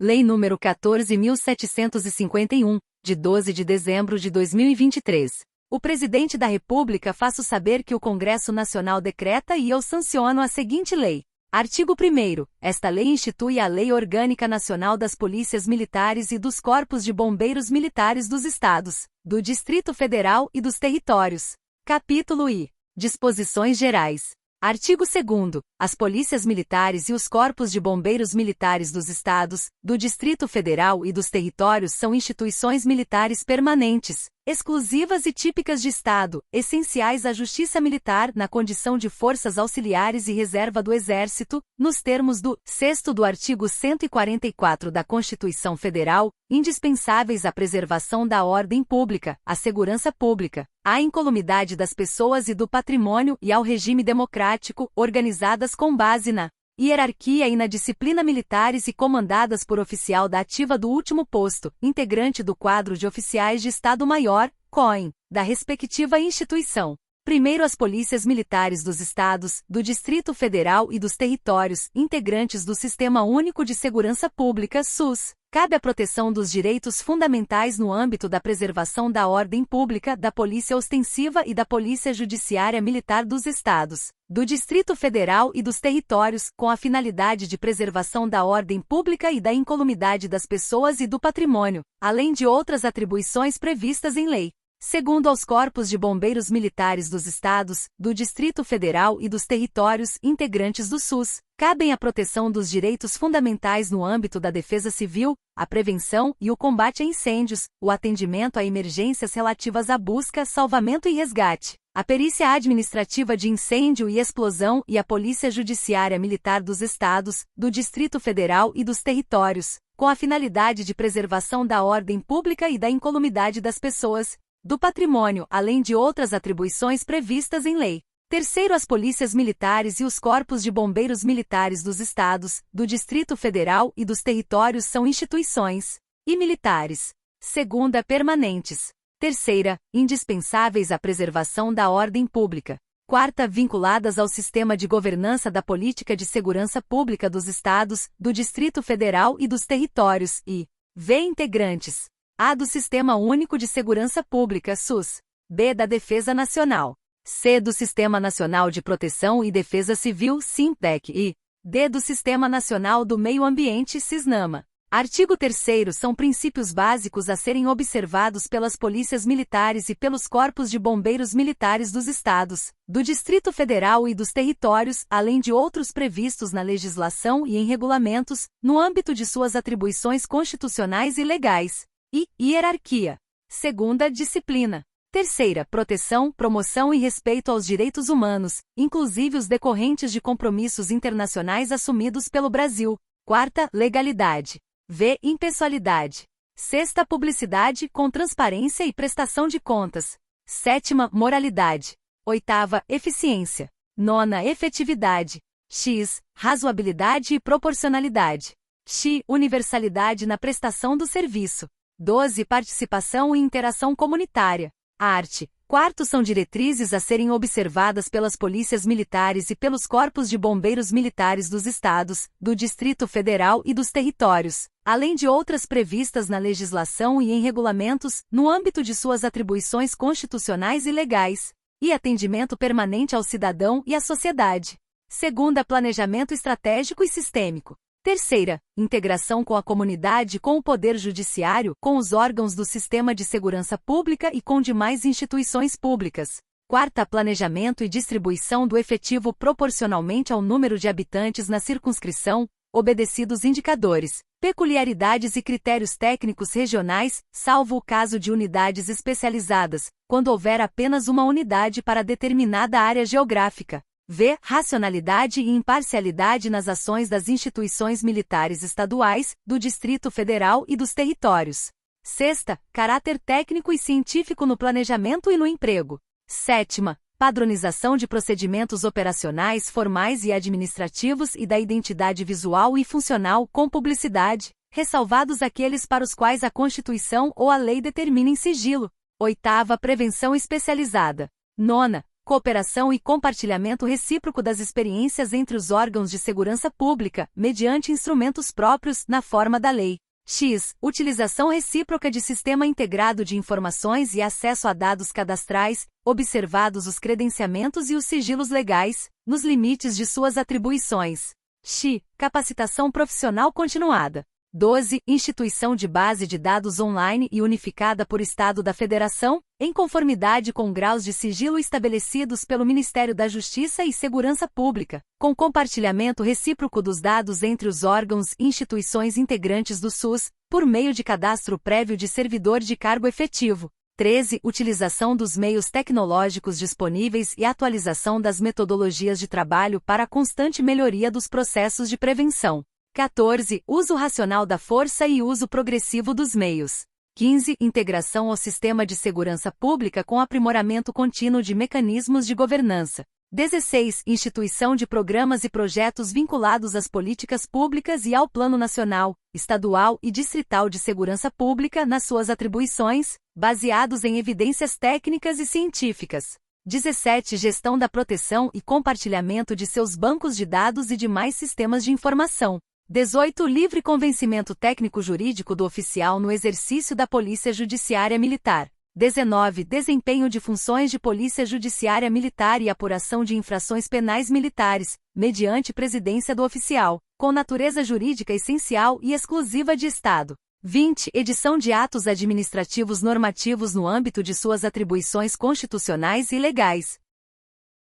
Lei nº 14.751, de 12 de dezembro de 2023. O Presidente da República faço saber que o Congresso Nacional decreta e eu sanciono a seguinte lei. Artigo 1º. Esta lei institui a Lei Orgânica Nacional das Polícias Militares e dos Corpos de Bombeiros Militares dos Estados, do Distrito Federal e dos Territórios. Capítulo I. Disposições Gerais. Artigo 2º. As polícias militares e os corpos de bombeiros militares dos Estados, do Distrito Federal e dos Territórios são instituições militares permanentes, exclusivas e típicas de Estado, essenciais à justiça militar na condição de forças auxiliares e reserva do Exército, nos termos do 6º do artigo 144 da Constituição Federal, indispensáveis à preservação da ordem pública, à segurança pública, à incolumidade das pessoas e do patrimônio e ao regime democrático, organizadas com base na hierarquia e na disciplina militares e comandadas por oficial da ativa do último posto, integrante do quadro de oficiais de Estado-Maior, COIN, da respectiva instituição. Primeiro, as polícias militares dos Estados, do Distrito Federal e dos Territórios, integrantes do Sistema Único de Segurança Pública, SUS. Cabe a proteção dos direitos fundamentais no âmbito da preservação da ordem pública, da Polícia Ostensiva e da Polícia Judiciária Militar dos Estados, do Distrito Federal e dos Territórios, com a finalidade de preservação da ordem pública e da incolumidade das pessoas e do patrimônio, além de outras atribuições previstas em lei. Segundo, aos corpos de bombeiros militares dos Estados, do Distrito Federal e dos Territórios, integrantes do SUS, cabem a proteção dos direitos fundamentais no âmbito da defesa civil, a prevenção e o combate a incêndios, o atendimento a emergências relativas à busca, salvamento e resgate, a perícia administrativa de incêndio e explosão e a Polícia Judiciária Militar dos Estados, do Distrito Federal e dos Territórios, com a finalidade de preservação da ordem pública e da incolumidade das pessoas, do patrimônio, além de outras atribuições previstas em lei. Terceiro, as polícias militares e os corpos de bombeiros militares dos Estados, do Distrito Federal e dos Territórios são instituições e militares. Segunda, permanentes. Terceira, indispensáveis à preservação da ordem pública. Quarta, vinculadas ao sistema de governança da política de segurança pública dos Estados, do Distrito Federal e dos Territórios e v. integrantes. A. do Sistema Único de Segurança Pública, SUS. B. da Defesa Nacional. C. do Sistema Nacional de Proteção e Defesa Civil, SINPDEC e D. do Sistema Nacional do Meio Ambiente, SISNAMA. Artigo 3º. São princípios básicos a serem observados pelas polícias militares e pelos corpos de bombeiros militares dos Estados, do Distrito Federal e dos Territórios, além de outros previstos na legislação e em regulamentos, no âmbito de suas atribuições constitucionais e legais. E hierarquia. Segunda, disciplina. Terceira, proteção, promoção e respeito aos direitos humanos, inclusive os decorrentes de compromissos internacionais assumidos pelo Brasil. Quarta, legalidade. V. impessoalidade. Sexta, publicidade, com transparência e prestação de contas. Sétima, moralidade. Oitava, eficiência. Nona, efetividade. X. razoabilidade e proporcionalidade. X. universalidade na prestação do serviço. 12. Participação e interação comunitária. Arte. Quarto, são diretrizes a serem observadas pelas polícias militares e pelos corpos de bombeiros militares dos Estados, do Distrito Federal e dos Territórios, além de outras previstas na legislação e em regulamentos, no âmbito de suas atribuições constitucionais e legais. E atendimento permanente ao cidadão e à sociedade. Segunda, planejamento estratégico e sistêmico. Terceira, integração com a comunidade, com o Poder Judiciário, com os órgãos do Sistema de Segurança Pública e com demais instituições públicas. Quarta, planejamento e distribuição do efetivo proporcionalmente ao número de habitantes na circunscrição, obedecidos indicadores, peculiaridades e critérios técnicos regionais, salvo o caso de unidades especializadas, quando houver apenas uma unidade para determinada área geográfica. V. racionalidade e imparcialidade nas ações das instituições militares estaduais, do Distrito Federal e dos Territórios. Sexta, caráter técnico e científico no planejamento e no emprego. Sétima, padronização de procedimentos operacionais formais e administrativos e da identidade visual e funcional com publicidade, ressalvados aqueles para os quais a Constituição ou a lei determinem sigilo. Oitava, prevenção especializada. Nona, cooperação e compartilhamento recíproco das experiências entre os órgãos de segurança pública, mediante instrumentos próprios, na forma da lei. X. Utilização recíproca de sistema integrado de informações e acesso a dados cadastrais, observados os credenciamentos e os sigilos legais, nos limites de suas atribuições. X. Capacitação profissional continuada. 12. Instituição de base de dados online e unificada por Estado da Federação, em conformidade com graus de sigilo estabelecidos pelo Ministério da Justiça e Segurança Pública, com compartilhamento recíproco dos dados entre os órgãos e instituições integrantes do SUS, por meio de cadastro prévio de servidor de cargo efetivo. 13. Utilização dos meios tecnológicos disponíveis e atualização das metodologias de trabalho para a constante melhoria dos processos de prevenção. 14. Uso racional da força e uso progressivo dos meios. 15. Integração ao sistema de segurança pública com aprimoramento contínuo de mecanismos de governança. 16. Instituição de programas e projetos vinculados às políticas públicas e ao Plano Nacional, Estadual e Distrital de Segurança Pública nas suas atribuições, baseados em evidências técnicas e científicas. 17. Gestão da proteção e compartilhamento de seus bancos de dados e demais sistemas de informação. 18. Livre convencimento técnico-jurídico do oficial no exercício da Polícia Judiciária Militar. 19. Desempenho de funções de Polícia Judiciária Militar e apuração de infrações penais militares, mediante presidência do oficial, com natureza jurídica essencial e exclusiva de Estado. 20. Edição de atos administrativos normativos no âmbito de suas atribuições constitucionais e legais.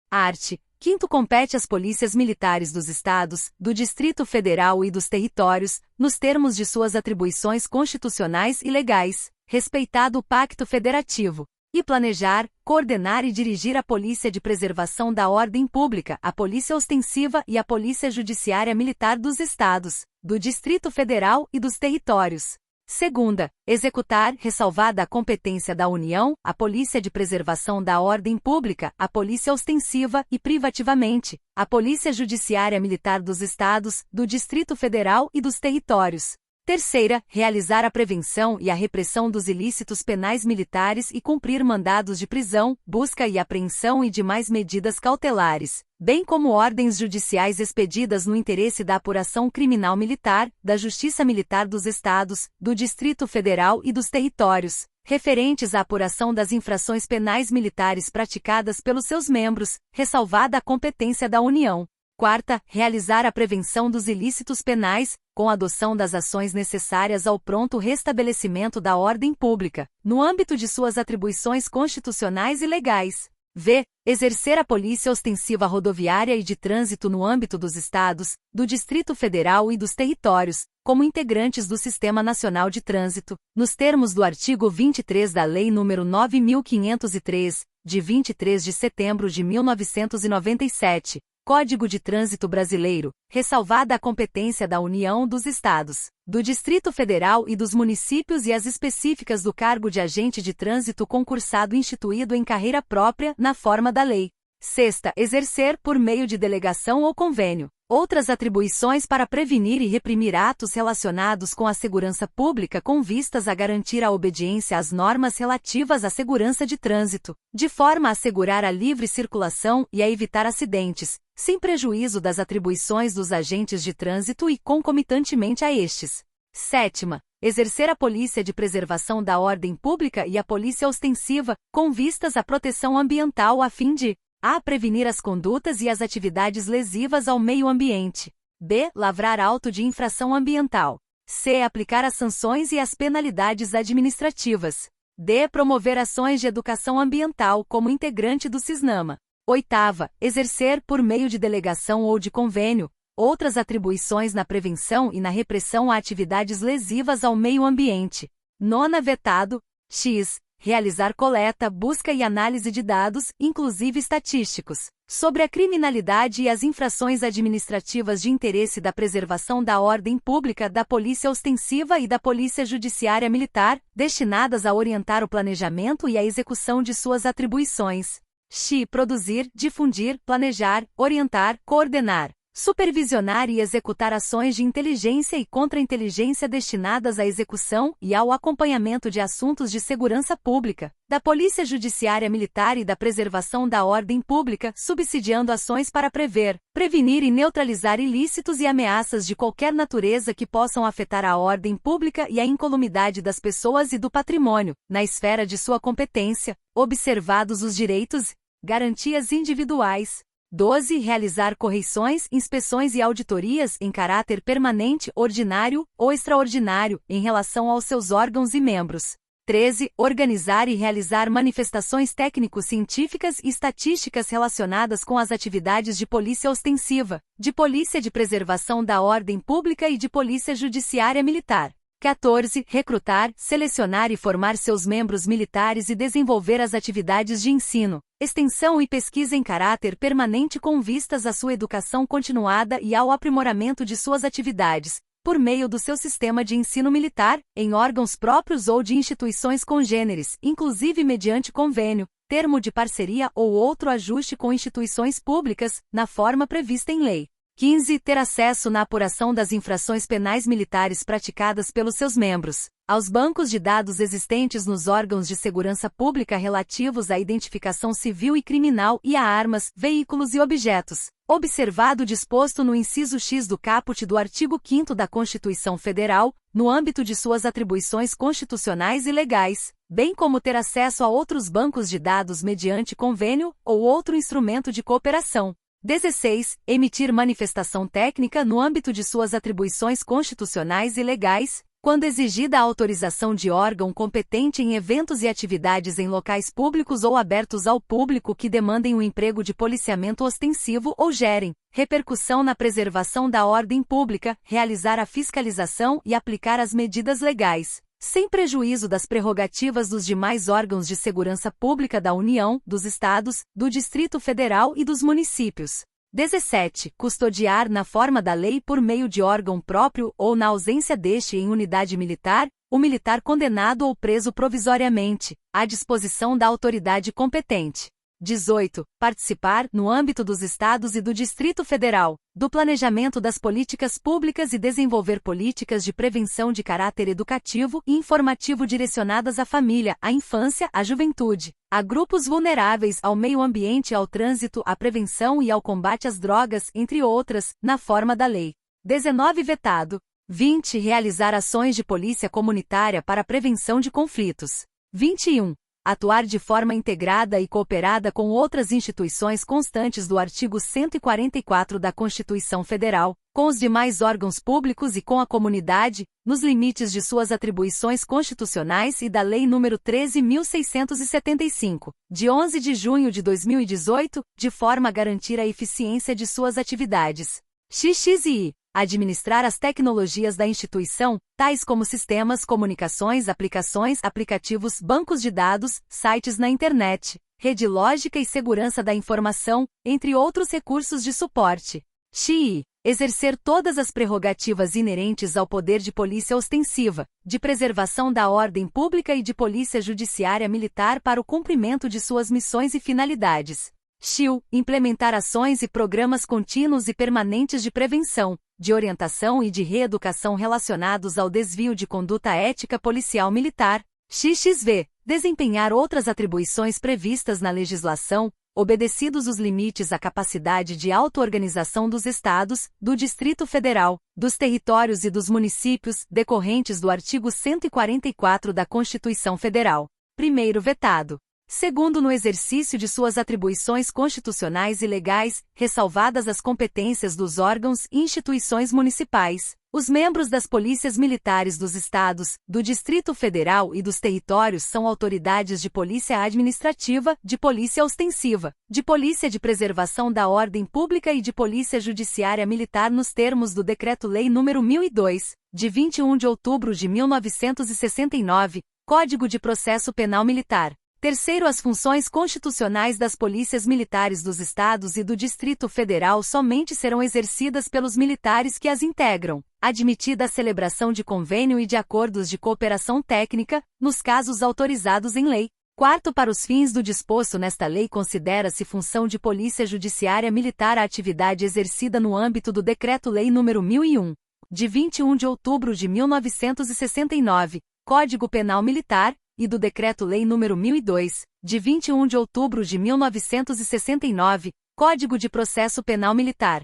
Art. 5º. Compete às polícias militares dos Estados, do Distrito Federal e dos territórios, nos termos de suas atribuições constitucionais e legais, respeitado o Pacto Federativo, e planejar, coordenar e dirigir a Polícia de Preservação da Ordem Pública, a Polícia Ostensiva e a Polícia Judiciária Militar dos Estados, do Distrito Federal e dos territórios. Segunda, executar, ressalvada a competência da União, a Polícia de Preservação da Ordem Pública, a Polícia Ostensiva e privativamente, a Polícia Judiciária Militar dos Estados, do Distrito Federal e dos territórios. Terceira, realizar a prevenção e a repressão dos ilícitos penais militares e cumprir mandados de prisão, busca e apreensão e demais medidas cautelares, bem como ordens judiciais expedidas no interesse da apuração criminal militar, da Justiça Militar dos Estados, do Distrito Federal e dos territórios, referentes à apuração das infrações penais militares praticadas pelos seus membros, ressalvada a competência da União. Quarta, realizar a prevenção dos ilícitos penais, com a adoção das ações necessárias ao pronto restabelecimento da ordem pública, no âmbito de suas atribuições constitucionais e legais. V. Exercer a polícia ostensiva rodoviária e de trânsito no âmbito dos Estados, do Distrito Federal e dos territórios, como integrantes do Sistema Nacional de Trânsito, nos termos do artigo 23 da Lei nº 9.503, de 23 de setembro de 1997, Código de Trânsito Brasileiro, ressalvada a competência da União, dos Estados, do Distrito Federal e dos municípios e as específicas do cargo de agente de trânsito concursado instituído em carreira própria, na forma da lei. Sexta, exercer, por meio de delegação ou convênio, outras atribuições para prevenir e reprimir atos relacionados com a segurança pública com vistas a garantir a obediência às normas relativas à segurança de trânsito, de forma a assegurar a livre circulação e a evitar acidentes, sem prejuízo das atribuições dos agentes de trânsito e concomitantemente a estes. Sétima, exercer a Polícia de Preservação da Ordem Pública e a Polícia Ostensiva, com vistas à proteção ambiental a fim de a. Prevenir as condutas e as atividades lesivas ao meio ambiente. B. Lavrar auto de infração ambiental. C. Aplicar as sanções e as penalidades administrativas. D. Promover ações de educação ambiental como integrante do CISNAMA. Oitava, exercer, por meio de delegação ou de convênio, outras atribuições na prevenção e na repressão a atividades lesivas ao meio ambiente. Nona, vetado. X. Realizar coleta, busca e análise de dados, inclusive estatísticos, sobre a criminalidade e as infrações administrativas de interesse da preservação da ordem pública da Polícia Ostensiva e da Polícia Judiciária Militar, destinadas a orientar o planejamento e a execução de suas atribuições. X. Produzir, difundir, planejar, orientar, coordenar, supervisionar e executar ações de inteligência e contra-inteligência destinadas à execução e ao acompanhamento de assuntos de segurança pública, da Polícia Judiciária Militar e da preservação da ordem pública, subsidiando ações para prever, prevenir e neutralizar ilícitos e ameaças de qualquer natureza que possam afetar a ordem pública e a incolumidade das pessoas e do patrimônio, na esfera de sua competência, observados os direitos, garantias individuais. 12. Realizar correições, inspeções e auditorias em caráter permanente, ordinário ou extraordinário, em relação aos seus órgãos e membros. 13. Organizar e realizar manifestações técnico-científicas e estatísticas relacionadas com as atividades de polícia ostensiva, de polícia de preservação da ordem pública e de polícia judiciária militar. 14. Recrutar, selecionar e formar seus membros militares e desenvolver as atividades de ensino, extensão e pesquisa em caráter permanente com vistas à sua educação continuada e ao aprimoramento de suas atividades, por meio do seu sistema de ensino militar, em órgãos próprios ou de instituições congêneres, inclusive mediante convênio, termo de parceria ou outro ajuste com instituições públicas, na forma prevista em lei. 15. Ter acesso na apuração das infrações penais militares praticadas pelos seus membros, aos bancos de dados existentes nos órgãos de segurança pública relativos à identificação civil e criminal e a armas, veículos e objetos, observado o disposto no inciso X do caput do artigo 5º da Constituição Federal, no âmbito de suas atribuições constitucionais e legais, bem como ter acesso a outros bancos de dados mediante convênio ou outro instrumento de cooperação. 16. Emitir manifestação técnica no âmbito de suas atribuições constitucionais e legais, quando exigida a autorização de órgão competente em eventos e atividades em locais públicos ou abertos ao público que demandem o emprego de policiamento ostensivo ou gerem repercussão na preservação da ordem pública, realizar a fiscalização e aplicar as medidas legais, sem prejuízo das prerrogativas dos demais órgãos de segurança pública da União, dos Estados, do Distrito Federal e dos municípios. 17. Custodiar na forma da lei por meio de órgão próprio ou na ausência deste em unidade militar, o militar condenado ou preso provisoriamente, à disposição da autoridade competente. 18. Participar, no âmbito dos Estados e do Distrito Federal, do planejamento das políticas públicas e desenvolver políticas de prevenção de caráter educativo e informativo direcionadas à família, à infância, à juventude, a grupos vulneráveis, ao meio ambiente, ao trânsito, à prevenção e ao combate às drogas, entre outras, na forma da lei. 19. Vetado. 20. Realizar ações de polícia comunitária para a prevenção de conflitos. 21. Atuar de forma integrada e cooperada com outras instituições constantes do artigo 144 da Constituição Federal, com os demais órgãos públicos e com a comunidade, nos limites de suas atribuições constitucionais e da Lei nº 13.675, de 11 de junho de 2018, de forma a garantir a eficiência de suas atividades. XXI. Administrar as tecnologias da instituição, tais como sistemas, comunicações, aplicações, aplicativos, bancos de dados, sites na internet, rede lógica e segurança da informação, entre outros recursos de suporte. XI. Exercer todas as prerrogativas inerentes ao poder de polícia ostensiva, de preservação da ordem pública e de polícia judiciária militar para o cumprimento de suas missões e finalidades. XIL. Implementar ações e programas contínuos e permanentes de prevenção, de orientação e de reeducação relacionados ao desvio de conduta ética policial militar. XXV. Desempenhar outras atribuições previstas na legislação, obedecidos os limites à capacidade de auto-organização dos Estados, do Distrito Federal, dos territórios e dos municípios, decorrentes do artigo 144 da Constituição Federal. Primeiro vetado. Segundo, no exercício de suas atribuições constitucionais e legais, ressalvadas as competências dos órgãos e instituições municipais, os membros das polícias militares dos Estados, do Distrito Federal e dos territórios são autoridades de polícia administrativa, de polícia ostensiva, de polícia de preservação da ordem pública e de polícia judiciária militar nos termos do Decreto-Lei nº 1002, de 21 de outubro de 1969, Código de Processo Penal Militar. Terceiro, as funções constitucionais das polícias militares dos Estados e do Distrito Federal somente serão exercidas pelos militares que as integram, admitida a celebração de convênio e de acordos de cooperação técnica, nos casos autorizados em lei. Quarto, para os fins do disposto nesta lei, considera-se função de Polícia Judiciária Militar a atividade exercida no âmbito do Decreto-Lei nº 1001, de 21 de outubro de 1969, Código Penal Militar, e do Decreto-Lei nº 1002, de 21 de outubro de 1969, Código de Processo Penal Militar.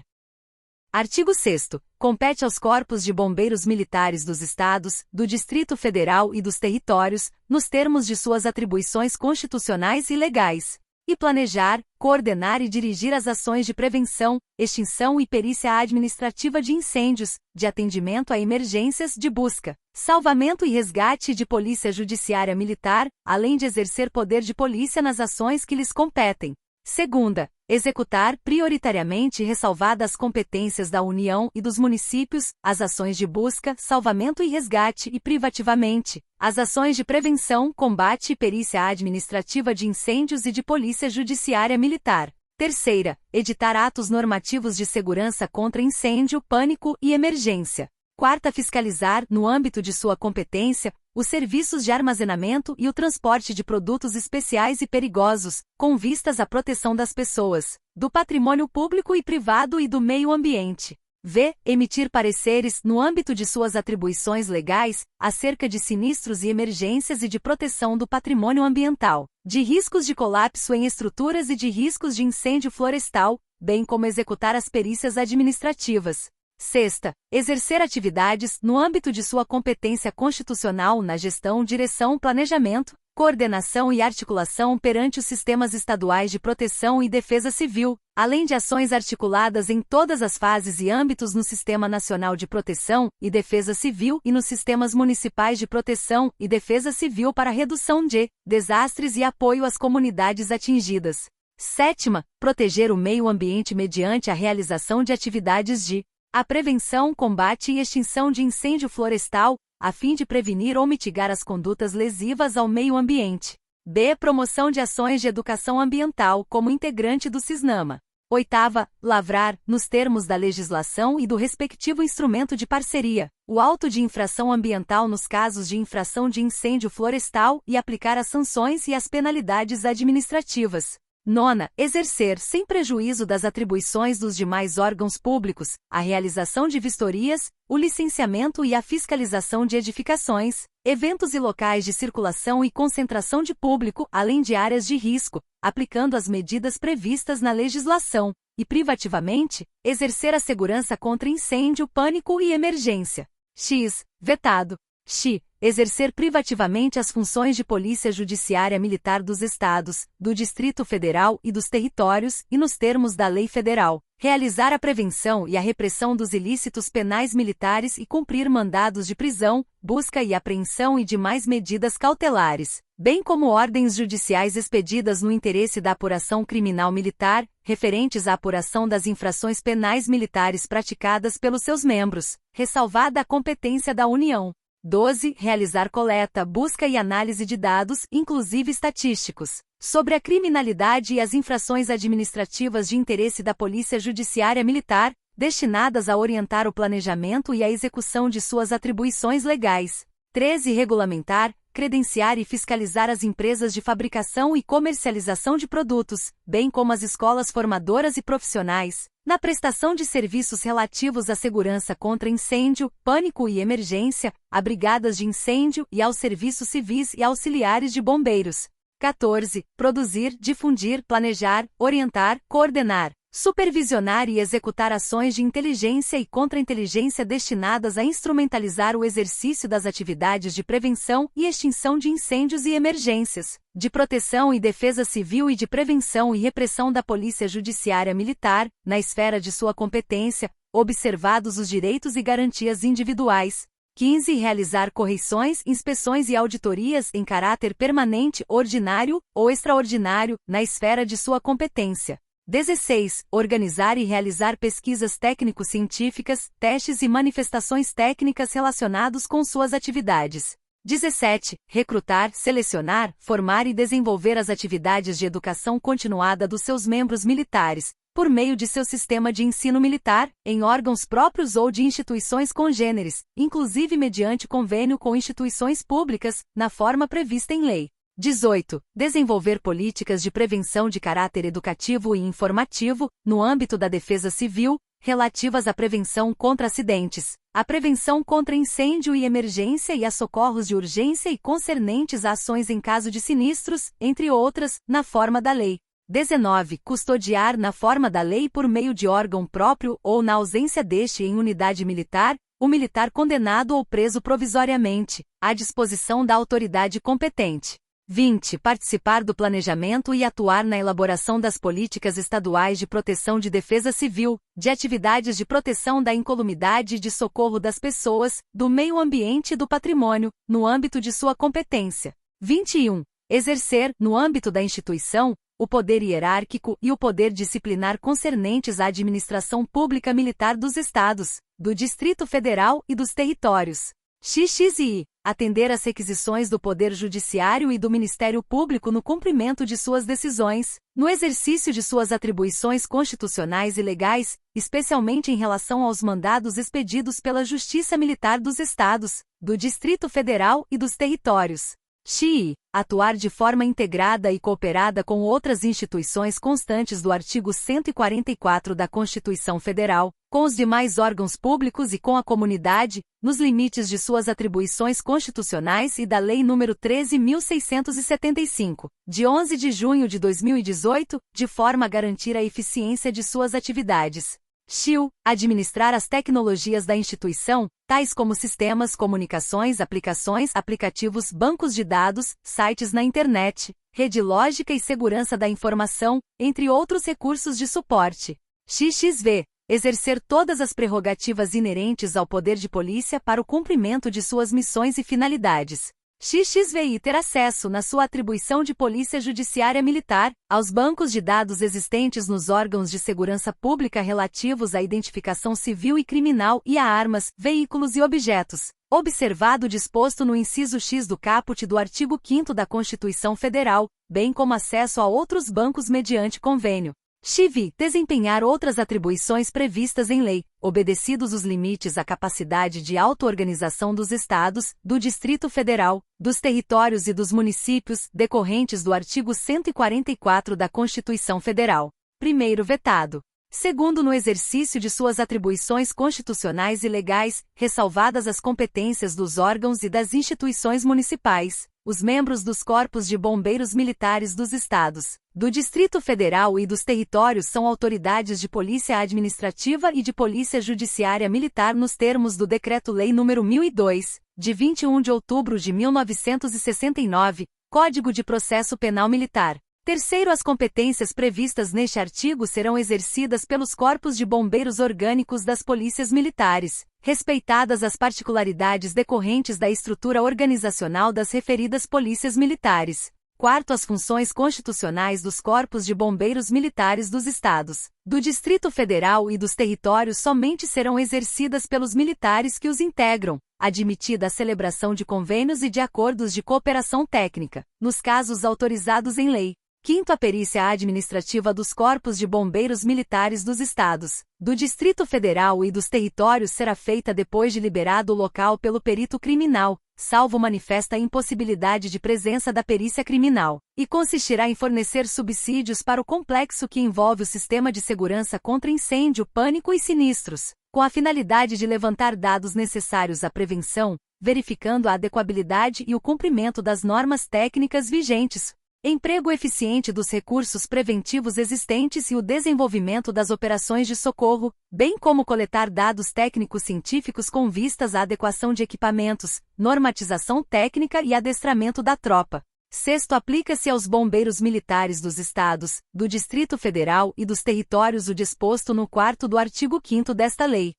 Artigo 6º. Compete aos Corpos de Bombeiros Militares dos Estados, do Distrito Federal e dos Territórios, nos termos de suas atribuições constitucionais e legais, e planejar, coordenar e dirigir as ações de prevenção, extinção e perícia administrativa de incêndios, de atendimento a emergências, de busca, salvamento e resgate e de polícia judiciária militar, além de exercer poder de polícia nas ações que lhes competem. Segunda, executar, prioritariamente ressalvadas as competências da União e dos municípios, as ações de busca, salvamento e resgate e, privativamente, as ações de prevenção, combate e perícia administrativa de incêndios e de polícia judiciária militar. Terceira, editar atos normativos de segurança contra incêndio, pânico e emergência. Quarta, fiscalizar, no âmbito de sua competência, os serviços de armazenamento e o transporte de produtos especiais e perigosos, com vistas à proteção das pessoas, do patrimônio público e privado e do meio ambiente. V. Emitir pareceres, no âmbito de suas atribuições legais, acerca de sinistros e emergências e de proteção do patrimônio ambiental, de riscos de colapso em estruturas e de riscos de incêndio florestal, bem como executar as perícias administrativas. Sexta, exercer atividades, no âmbito de sua competência constitucional na gestão, direção, planejamento, coordenação e articulação perante os sistemas estaduais de proteção e defesa civil, além de ações articuladas em todas as fases e âmbitos no Sistema Nacional de Proteção e Defesa Civil e nos sistemas municipais de proteção e defesa civil para redução de desastres e apoio às comunidades atingidas. Sétima, proteger o meio ambiente mediante a realização de atividades de a prevenção, combate e extinção de incêndio florestal, a fim de prevenir ou mitigar as condutas lesivas ao meio ambiente. B. Promoção de ações de educação ambiental como integrante do CISNAMA. Oitava, lavrar, nos termos da legislação e do respectivo instrumento de parceria, o auto de infração ambiental nos casos de infração de incêndio florestal e aplicar as sanções e as penalidades administrativas. Nona, exercer, sem prejuízo das atribuições dos demais órgãos públicos, a realização de vistorias, o licenciamento e a fiscalização de edificações, eventos e locais de circulação e concentração de público, além de áreas de risco, aplicando as medidas previstas na legislação, e privativamente, exercer a segurança contra incêndio, pânico e emergência. X. Vetado. X. Exercer privativamente as funções de Polícia Judiciária Militar dos Estados, do Distrito Federal e dos Territórios, e nos termos da Lei Federal. Realizar a prevenção e a repressão dos ilícitos penais militares e cumprir mandados de prisão, busca e apreensão e demais medidas cautelares, bem como ordens judiciais expedidas no interesse da apuração criminal militar, referentes à apuração das infrações penais militares praticadas pelos seus membros, ressalvada a competência da União. 12. Realizar coleta, busca e análise de dados, inclusive estatísticos, sobre a criminalidade e as infrações administrativas de interesse da Polícia Judiciária Militar, destinadas a orientar o planejamento e a execução de suas atribuições legais. 13. Regulamentar, credenciar e fiscalizar as empresas de fabricação e comercialização de produtos, bem como as escolas formadoras e profissionais, na prestação de serviços relativos à segurança contra incêndio, pânico e emergência, a brigadas de incêndio e aos serviços civis e auxiliares de bombeiros. 14. Produzir, difundir, planejar, orientar, coordenar, supervisionar e executar ações de inteligência e contra-inteligência destinadas a instrumentalizar o exercício das atividades de prevenção e extinção de incêndios e emergências, de proteção e defesa civil e de prevenção e repressão da Polícia Judiciária Militar, na esfera de sua competência, observados os direitos e garantias individuais. 15. Realizar correições, inspeções e auditorias em caráter permanente, ordinário ou extraordinário, na esfera de sua competência. 16. Organizar e realizar pesquisas técnico-científicas, testes e manifestações técnicas relacionados com suas atividades. 17. Recrutar, selecionar, formar e desenvolver as atividades de educação continuada dos seus membros militares, por meio de seu sistema de ensino militar, em órgãos próprios ou de instituições congêneres, inclusive mediante convênio com instituições públicas, na forma prevista em lei. 18. Desenvolver políticas de prevenção de caráter educativo e informativo, no âmbito da defesa civil, relativas à prevenção contra acidentes, à prevenção contra incêndio e emergência e a socorros de urgência e concernentes a ações em caso de sinistros, entre outras, na forma da lei. 19. Custodiar na forma da lei por meio de órgão próprio ou na ausência deste em unidade militar, o militar condenado ou preso provisoriamente, à disposição da autoridade competente. 20. Participar do planejamento e atuar na elaboração das políticas estaduais de proteção de defesa civil, de atividades de proteção da incolumidade e de socorro das pessoas, do meio ambiente e do patrimônio, no âmbito de sua competência. 21. Exercer, no âmbito da instituição, o poder hierárquico e o poder disciplinar concernentes à administração pública militar dos Estados, do Distrito Federal e dos territórios. XXI. Atender às requisições do Poder Judiciário e do Ministério Público no cumprimento de suas decisões, no exercício de suas atribuições constitucionais e legais, especialmente em relação aos mandados expedidos pela Justiça Militar dos Estados, do Distrito Federal e dos territórios. XI. Atuar de forma integrada e cooperada com outras instituições constantes do artigo 144 da Constituição Federal, com os demais órgãos públicos e com a comunidade, nos limites de suas atribuições constitucionais e da Lei nº 13.675, de 11 de junho de 2018, de forma a garantir a eficiência de suas atividades. XIU. Administrar as tecnologias da instituição, tais como sistemas, comunicações, aplicações, aplicativos, bancos de dados, sites na internet, rede lógica e segurança da informação, entre outros recursos de suporte. XXV. Exercer todas as prerrogativas inerentes ao poder de polícia para o cumprimento de suas missões e finalidades. XXVI. Ter acesso, na sua atribuição de polícia judiciária militar, aos bancos de dados existentes nos órgãos de segurança pública relativos à identificação civil e criminal e a armas, veículos e objetos, observado o disposto no inciso X do caput do artigo 5º da Constituição Federal, bem como acesso a outros bancos mediante convênio. XIV. Desempenhar outras atribuições previstas em lei, obedecidos os limites à capacidade de auto-organização dos Estados, do Distrito Federal, dos territórios e dos municípios, decorrentes do artigo 144 da Constituição Federal. Primeiro vetado. Segundo, no exercício de suas atribuições constitucionais e legais, ressalvadas as competências dos órgãos e das instituições municipais, os membros dos corpos de bombeiros militares dos Estados, do Distrito Federal e dos territórios são autoridades de polícia administrativa e de polícia judiciária militar nos termos do Decreto-Lei nº 1002, de 21 de outubro de 1969, Código de Processo Penal Militar. Terceiro, as competências previstas neste artigo serão exercidas pelos corpos de bombeiros orgânicos das polícias militares, respeitadas as particularidades decorrentes da estrutura organizacional das referidas polícias militares. Quarto, as funções constitucionais dos corpos de bombeiros militares dos Estados, do Distrito Federal e dos territórios somente serão exercidas pelos militares que os integram, admitida a celebração de convênios e de acordos de cooperação técnica, nos casos autorizados em lei. Quinto, a perícia administrativa dos corpos de bombeiros militares dos Estados, do Distrito Federal e dos territórios será feita depois de liberado o local pelo perito criminal, salvo manifesta impossibilidade de presença da perícia criminal, e consistirá em fornecer subsídios para o complexo que envolve o sistema de segurança contra incêndio, pânico e sinistros, com a finalidade de levantar dados necessários à prevenção, verificando a adequabilidade e o cumprimento das normas técnicas vigentes, emprego eficiente dos recursos preventivos existentes e o desenvolvimento das operações de socorro, bem como coletar dados técnicos científicos com vistas à adequação de equipamentos, normatização técnica e adestramento da tropa. Sexto, aplica-se aos bombeiros militares dos Estados, do Distrito Federal e dos territórios o disposto no 4º do artigo 5º desta lei.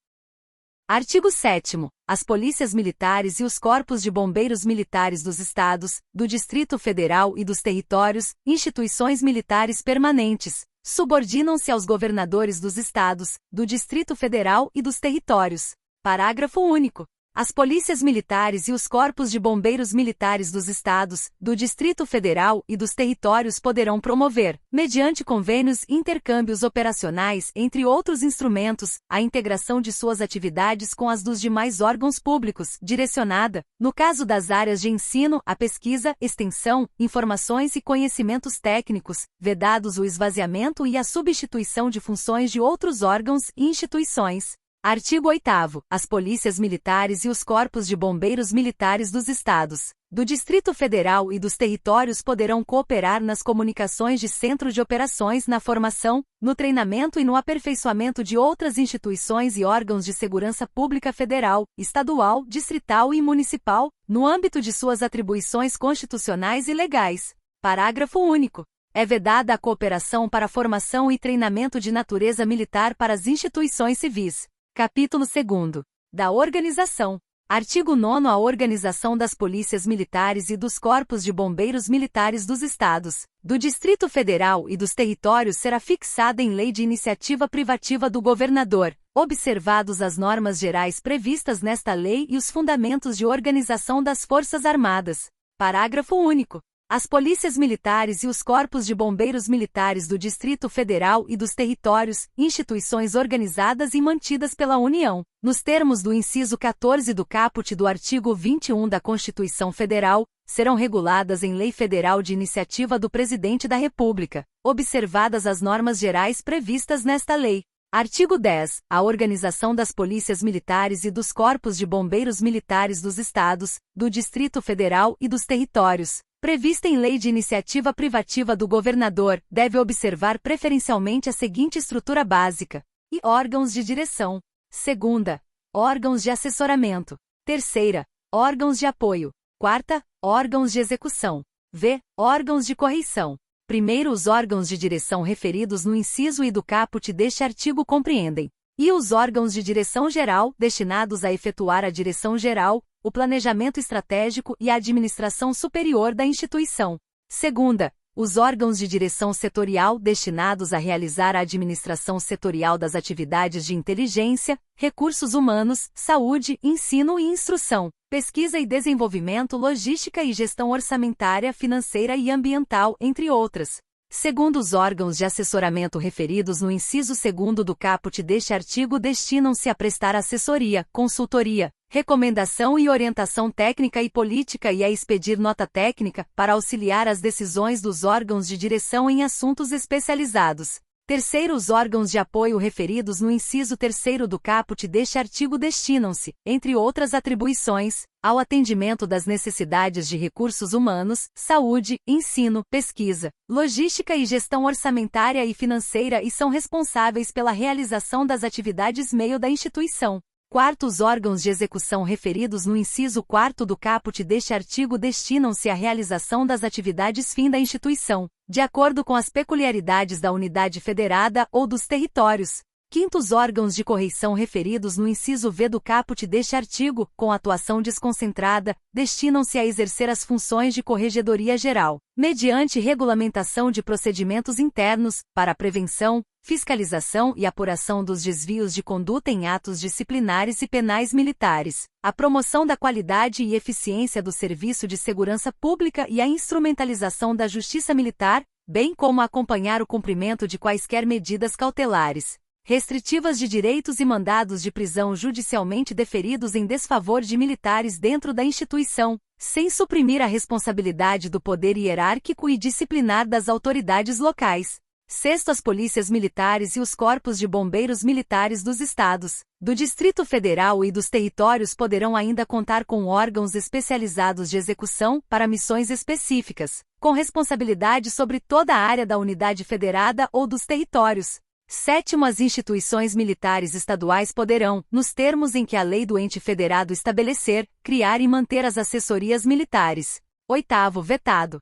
Artigo 7º. As polícias militares e os corpos de bombeiros militares dos Estados, do Distrito Federal e dos territórios, instituições militares permanentes, subordinam-se aos governadores dos Estados, do Distrito Federal e dos territórios. Parágrafo único. As polícias militares e os corpos de bombeiros militares dos estados, do Distrito Federal e dos territórios poderão promover, mediante convênios e intercâmbios operacionais, entre outros instrumentos, a integração de suas atividades com as dos demais órgãos públicos, direcionada, no caso das áreas de ensino, a pesquisa, extensão, informações e conhecimentos técnicos, vedados o esvaziamento e a substituição de funções de outros órgãos e instituições. Artigo 8º. As polícias militares e os corpos de bombeiros militares dos estados, do Distrito Federal e dos territórios poderão cooperar nas comunicações de centro de operações, na formação, no treinamento e no aperfeiçoamento de outras instituições e órgãos de segurança pública federal, estadual, distrital e municipal, no âmbito de suas atribuições constitucionais e legais. Parágrafo único. É vedada a cooperação para formação e treinamento de natureza militar para as instituições civis. Capítulo 2º. Da organização. Artigo 9º. A organização das polícias militares e dos corpos de bombeiros militares dos estados, do Distrito Federal e dos territórios será fixada em lei de iniciativa privativa do governador, observados as normas gerais previstas nesta lei e os fundamentos de organização das Forças Armadas. Parágrafo único. As polícias militares e os corpos de bombeiros militares do Distrito Federal e dos territórios, instituições organizadas e mantidas pela União, nos termos do inciso 14 do caput do artigo 21 da Constituição Federal, serão reguladas em lei federal de iniciativa do Presidente da República, observadas as normas gerais previstas nesta lei. Artigo 10. A organização das polícias militares e dos corpos de bombeiros militares dos estados, do Distrito Federal e dos territórios, prevista em lei de iniciativa privativa do governador, deve observar preferencialmente a seguinte estrutura básica: I. Órgãos de direção. Segunda, órgãos de assessoramento. Terceira, órgãos de apoio. Quarta, órgãos de execução. V. Órgãos de correição. Primeiro, os órgãos de direção referidos no inciso I do caput deste artigo compreendem: I. Os órgãos de direção geral, destinados a efetuar a direção geral, o planejamento estratégico e a administração superior da instituição. Segunda, os órgãos de direção setorial destinados a realizar a administração setorial das atividades de inteligência, recursos humanos, saúde, ensino e instrução, pesquisa e desenvolvimento, logística e gestão orçamentária, financeira e ambiental, entre outras. Segundo, os órgãos de assessoramento referidos no inciso 2º do caput deste artigo destinam-se a prestar assessoria, consultoria, recomendação e orientação técnica e política e a expedir nota técnica para auxiliar as decisões dos órgãos de direção em assuntos especializados. Terceiro, os órgãos de apoio referidos no inciso 3º do caput deste artigo destinam-se, entre outras atribuições, ao atendimento das necessidades de recursos humanos, saúde, ensino, pesquisa, logística e gestão orçamentária e financeira e são responsáveis pela realização das atividades meio da instituição. Quarto, os órgãos de execução referidos no inciso 4º do caput deste artigo destinam-se à realização das atividades fim da instituição, de acordo com as peculiaridades da unidade federada ou dos territórios. Quinto, os órgãos de correição referidos no inciso V do caput deste artigo, com atuação desconcentrada, destinam-se a exercer as funções de corregedoria geral, mediante regulamentação de procedimentos internos, para a prevenção, fiscalização e apuração dos desvios de conduta em atos disciplinares e penais militares, a promoção da qualidade e eficiência do serviço de segurança pública e a instrumentalização da justiça militar, bem como acompanhar o cumprimento de quaisquer medidas cautelares, restritivas de direitos e mandados de prisão judicialmente deferidos em desfavor de militares dentro da instituição, sem suprimir a responsabilidade do poder hierárquico e disciplinar das autoridades locais. Sexto, as polícias militares e os corpos de bombeiros militares dos estados, do Distrito Federal e dos territórios poderão ainda contar com órgãos especializados de execução para missões específicas, com responsabilidade sobre toda a área da unidade federada ou dos territórios. Sétimo, as instituições militares estaduais poderão, nos termos em que a lei do ente federado estabelecer, criar e manter as assessorias militares. Oitavo, vetado.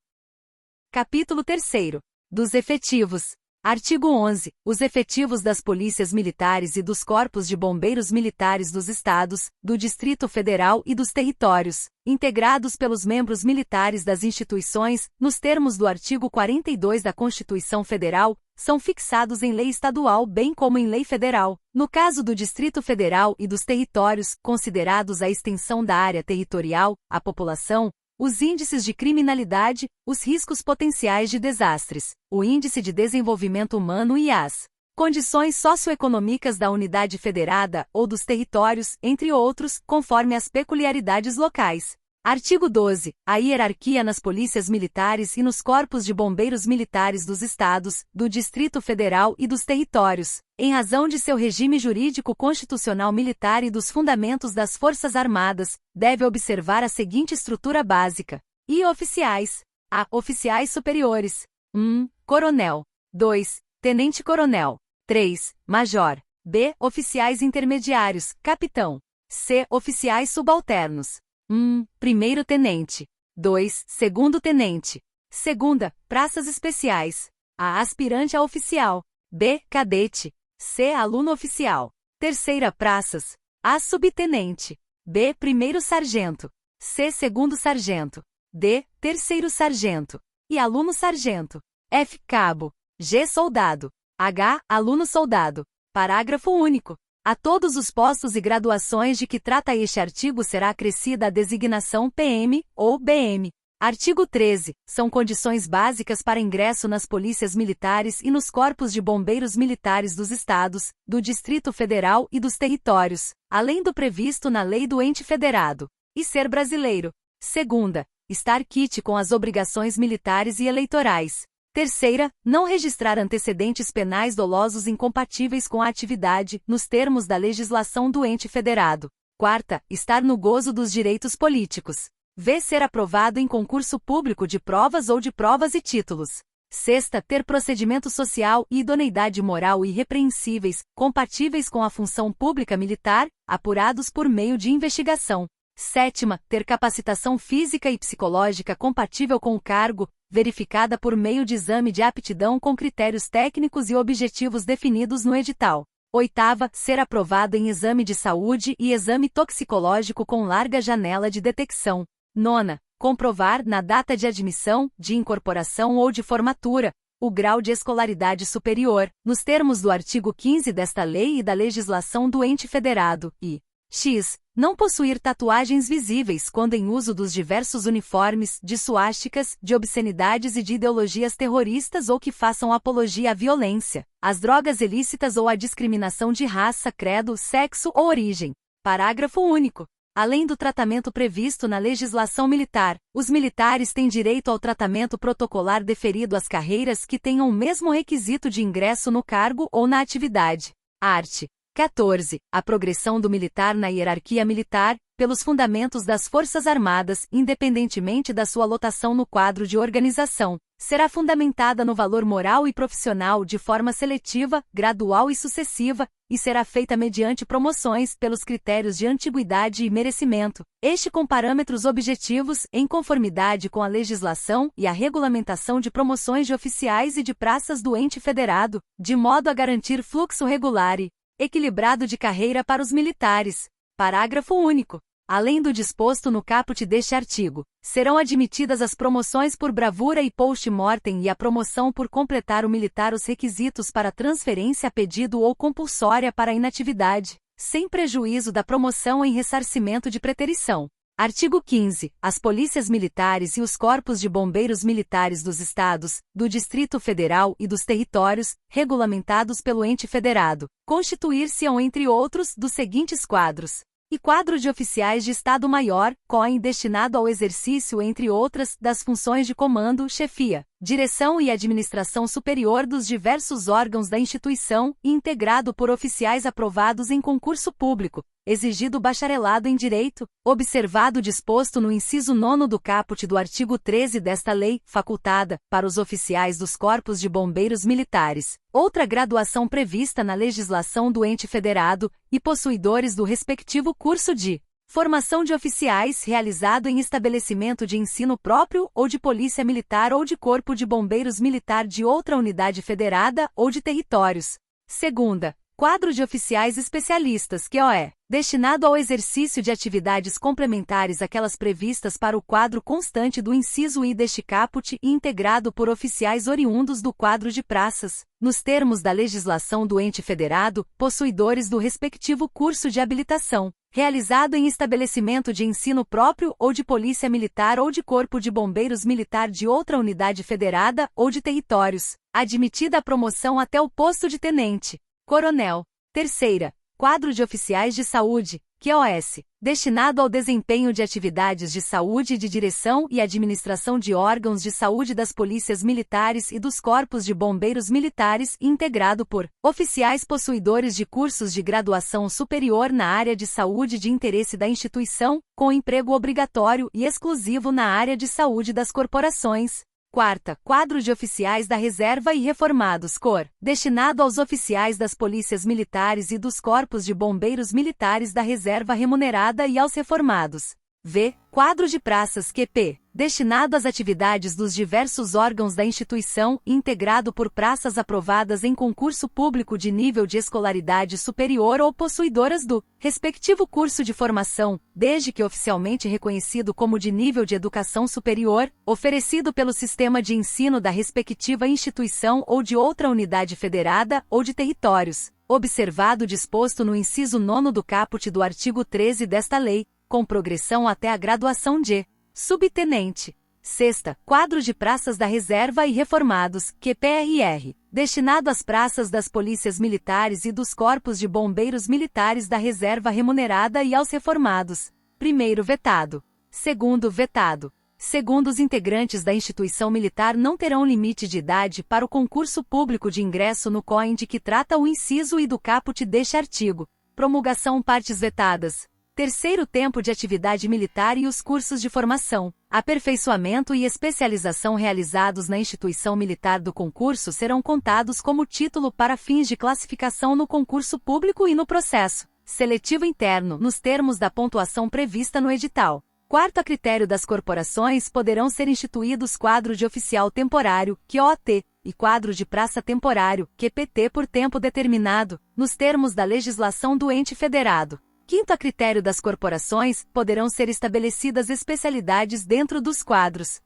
Capítulo 3º. Dos efetivos. Artigo 11. Os efetivos das polícias militares e dos corpos de bombeiros militares dos estados, do Distrito Federal e dos territórios, integrados pelos membros militares das instituições, nos termos do artigo 42 da Constituição Federal, são fixados em lei estadual bem como em lei federal. No caso do Distrito Federal e dos territórios, considerados a extensão da área territorial, a população, os índices de criminalidade, os riscos potenciais de desastres, o Índice de Desenvolvimento Humano e as condições socioeconômicas da unidade federada ou dos territórios, entre outros, conforme as peculiaridades locais. Artigo 12. A hierarquia nas polícias militares e nos corpos de bombeiros militares dos estados, do Distrito Federal e dos territórios, em razão de seu regime jurídico constitucional militar e dos fundamentos das Forças Armadas, deve observar a seguinte estrutura básica. I. Oficiais. A. Oficiais superiores. 1. Coronel. 2. Tenente-coronel. 3. Major. B. Oficiais intermediários, capitão. C. Oficiais subalternos. 1. Primeiro-tenente. 2. Segundo-tenente. Segunda, praças especiais. A. Aspirante a oficial. B. Cadete. C. Aluno oficial. Terceira, praças. A. Subtenente. B. Primeiro-sargento. C. Segundo-sargento. D. Terceiro-sargento. E aluno-sargento. F. Cabo. G. Soldado. H. Aluno-soldado. Parágrafo único. A todos os postos e graduações de que trata este artigo será acrescida a designação PM ou BM. Artigo 13. São condições básicas para ingresso nas polícias militares e nos corpos de bombeiros militares dos estados, do Distrito Federal e dos territórios, além do previsto na lei do ente federado. E ser brasileiro. Segunda, estar quite com as obrigações militares e eleitorais. Terceira, não registrar antecedentes penais dolosos incompatíveis com a atividade, nos termos da legislação do ente federado. Quarta, estar no gozo dos direitos políticos. V. Ser aprovado em concurso público de provas ou de provas e títulos. Sexta, ter procedimento social e idoneidade moral irrepreensíveis, compatíveis com a função pública militar, apurados por meio de investigação. Sétima, ter capacitação física e psicológica compatível com o cargo, verificada por meio de exame de aptidão com critérios técnicos e objetivos definidos no edital. Oitava, ser aprovado em exame de saúde e exame toxicológico com larga janela de detecção. Nona, comprovar, na data de admissão, de incorporação ou de formatura, o grau de escolaridade superior, nos termos do artigo 15 desta lei e da legislação do ente federado, e x. Não possuir tatuagens visíveis quando em uso dos diversos uniformes, de suásticas, de obscenidades e de ideologias terroristas ou que façam apologia à violência, às drogas ilícitas ou à discriminação de raça, credo, sexo ou origem. Parágrafo único. Além do tratamento previsto na legislação militar, os militares têm direito ao tratamento protocolar deferido às carreiras que tenham o mesmo requisito de ingresso no cargo ou na atividade. Art. 14. A progressão do militar na hierarquia militar, pelos fundamentos das Forças Armadas, independentemente da sua lotação no quadro de organização, será fundamentada no valor moral e profissional de forma seletiva, gradual e sucessiva, e será feita mediante promoções pelos critérios de antiguidade e merecimento, este com parâmetros objetivos, em conformidade com a legislação e a regulamentação de promoções de oficiais e de praças do ente federado, de modo a garantir fluxo regular e equilibrado de carreira para os militares. Parágrafo único. Além do disposto no caput deste artigo, serão admitidas as promoções por bravura e post-mortem e a promoção por completar o militar os requisitos para transferência a pedido ou compulsória para inatividade, sem prejuízo da promoção em ressarcimento de preterição. Artigo 15. As polícias militares e os corpos de bombeiros militares dos estados, do Distrito Federal e dos territórios, regulamentados pelo ente federado, constituir-se-ão entre outros dos seguintes quadros. E quadro de oficiais de Estado-Maior, COIN destinado ao exercício, entre outras, das funções de comando, chefia, direção e administração superior dos diversos órgãos da instituição, e integrado por oficiais aprovados em concurso público, exigido bacharelado em Direito, observado o disposto no inciso 9º do caput do artigo 13 desta lei, facultada, para os oficiais dos corpos de bombeiros militares, outra graduação prevista na legislação do ente federado, e possuidores do respectivo curso de formação de oficiais realizado em estabelecimento de ensino próprio ou de polícia militar ou de corpo de bombeiros militar de outra unidade federada ou de territórios. Segunda, quadro de oficiais especialistas QOE. destinado ao exercício de atividades complementares àquelas previstas para o quadro constante do inciso I deste caput e integrado por oficiais oriundos do quadro de praças, nos termos da legislação do ente federado, possuidores do respectivo curso de habilitação, realizado em estabelecimento de ensino próprio ou de polícia militar ou de corpo de bombeiros militar de outra unidade federada ou de territórios, admitida a promoção até o posto de tenente, coronel. Terceira, quadro de oficiais de saúde, QoS, destinado ao desempenho de atividades de saúde e de direção e administração de órgãos de saúde das polícias militares e dos corpos de bombeiros militares e integrado por oficiais possuidores de cursos de graduação superior na área de saúde de interesse da instituição, com emprego obrigatório e exclusivo na área de saúde das corporações. Quarta, quadro de oficiais da reserva e reformados cor, destinado aos oficiais das polícias militares e dos corpos de bombeiros militares da reserva remunerada e aos reformados. V. Quadro de praças QP, destinado às atividades dos diversos órgãos da instituição e integrado por praças aprovadas em concurso público de nível de escolaridade superior ou possuidoras do respectivo curso de formação, desde que oficialmente reconhecido como de nível de educação superior, oferecido pelo sistema de ensino da respectiva instituição ou de outra unidade federada ou de territórios, observado o disposto no inciso 9º do caput do artigo 13 desta lei, com progressão até a graduação de subtenente. Sexta, quadro de praças da reserva e reformados, QPRR, destinado às praças das polícias militares e dos corpos de bombeiros militares da reserva remunerada e aos reformados. Primeiro vetado. Segundo vetado. Segundo, os integrantes da instituição militar não terão limite de idade para o concurso público de ingresso no COEN de que trata o inciso I do caput deste artigo. Promulgação partes vetadas. Terceiro, tempo de atividade militar e os cursos de formação, aperfeiçoamento e especialização realizados na instituição militar do concurso serão contados como título para fins de classificação no concurso público e no processo seletivo interno, nos termos da pontuação prevista no edital. Quarto, a critério das corporações poderão ser instituídos quadro de oficial temporário, QOT, e quadro de praça temporário, QPT por tempo determinado, nos termos da legislação do ente federado. Quinto, a critério das corporações, poderão ser estabelecidas especialidades dentro dos quadros.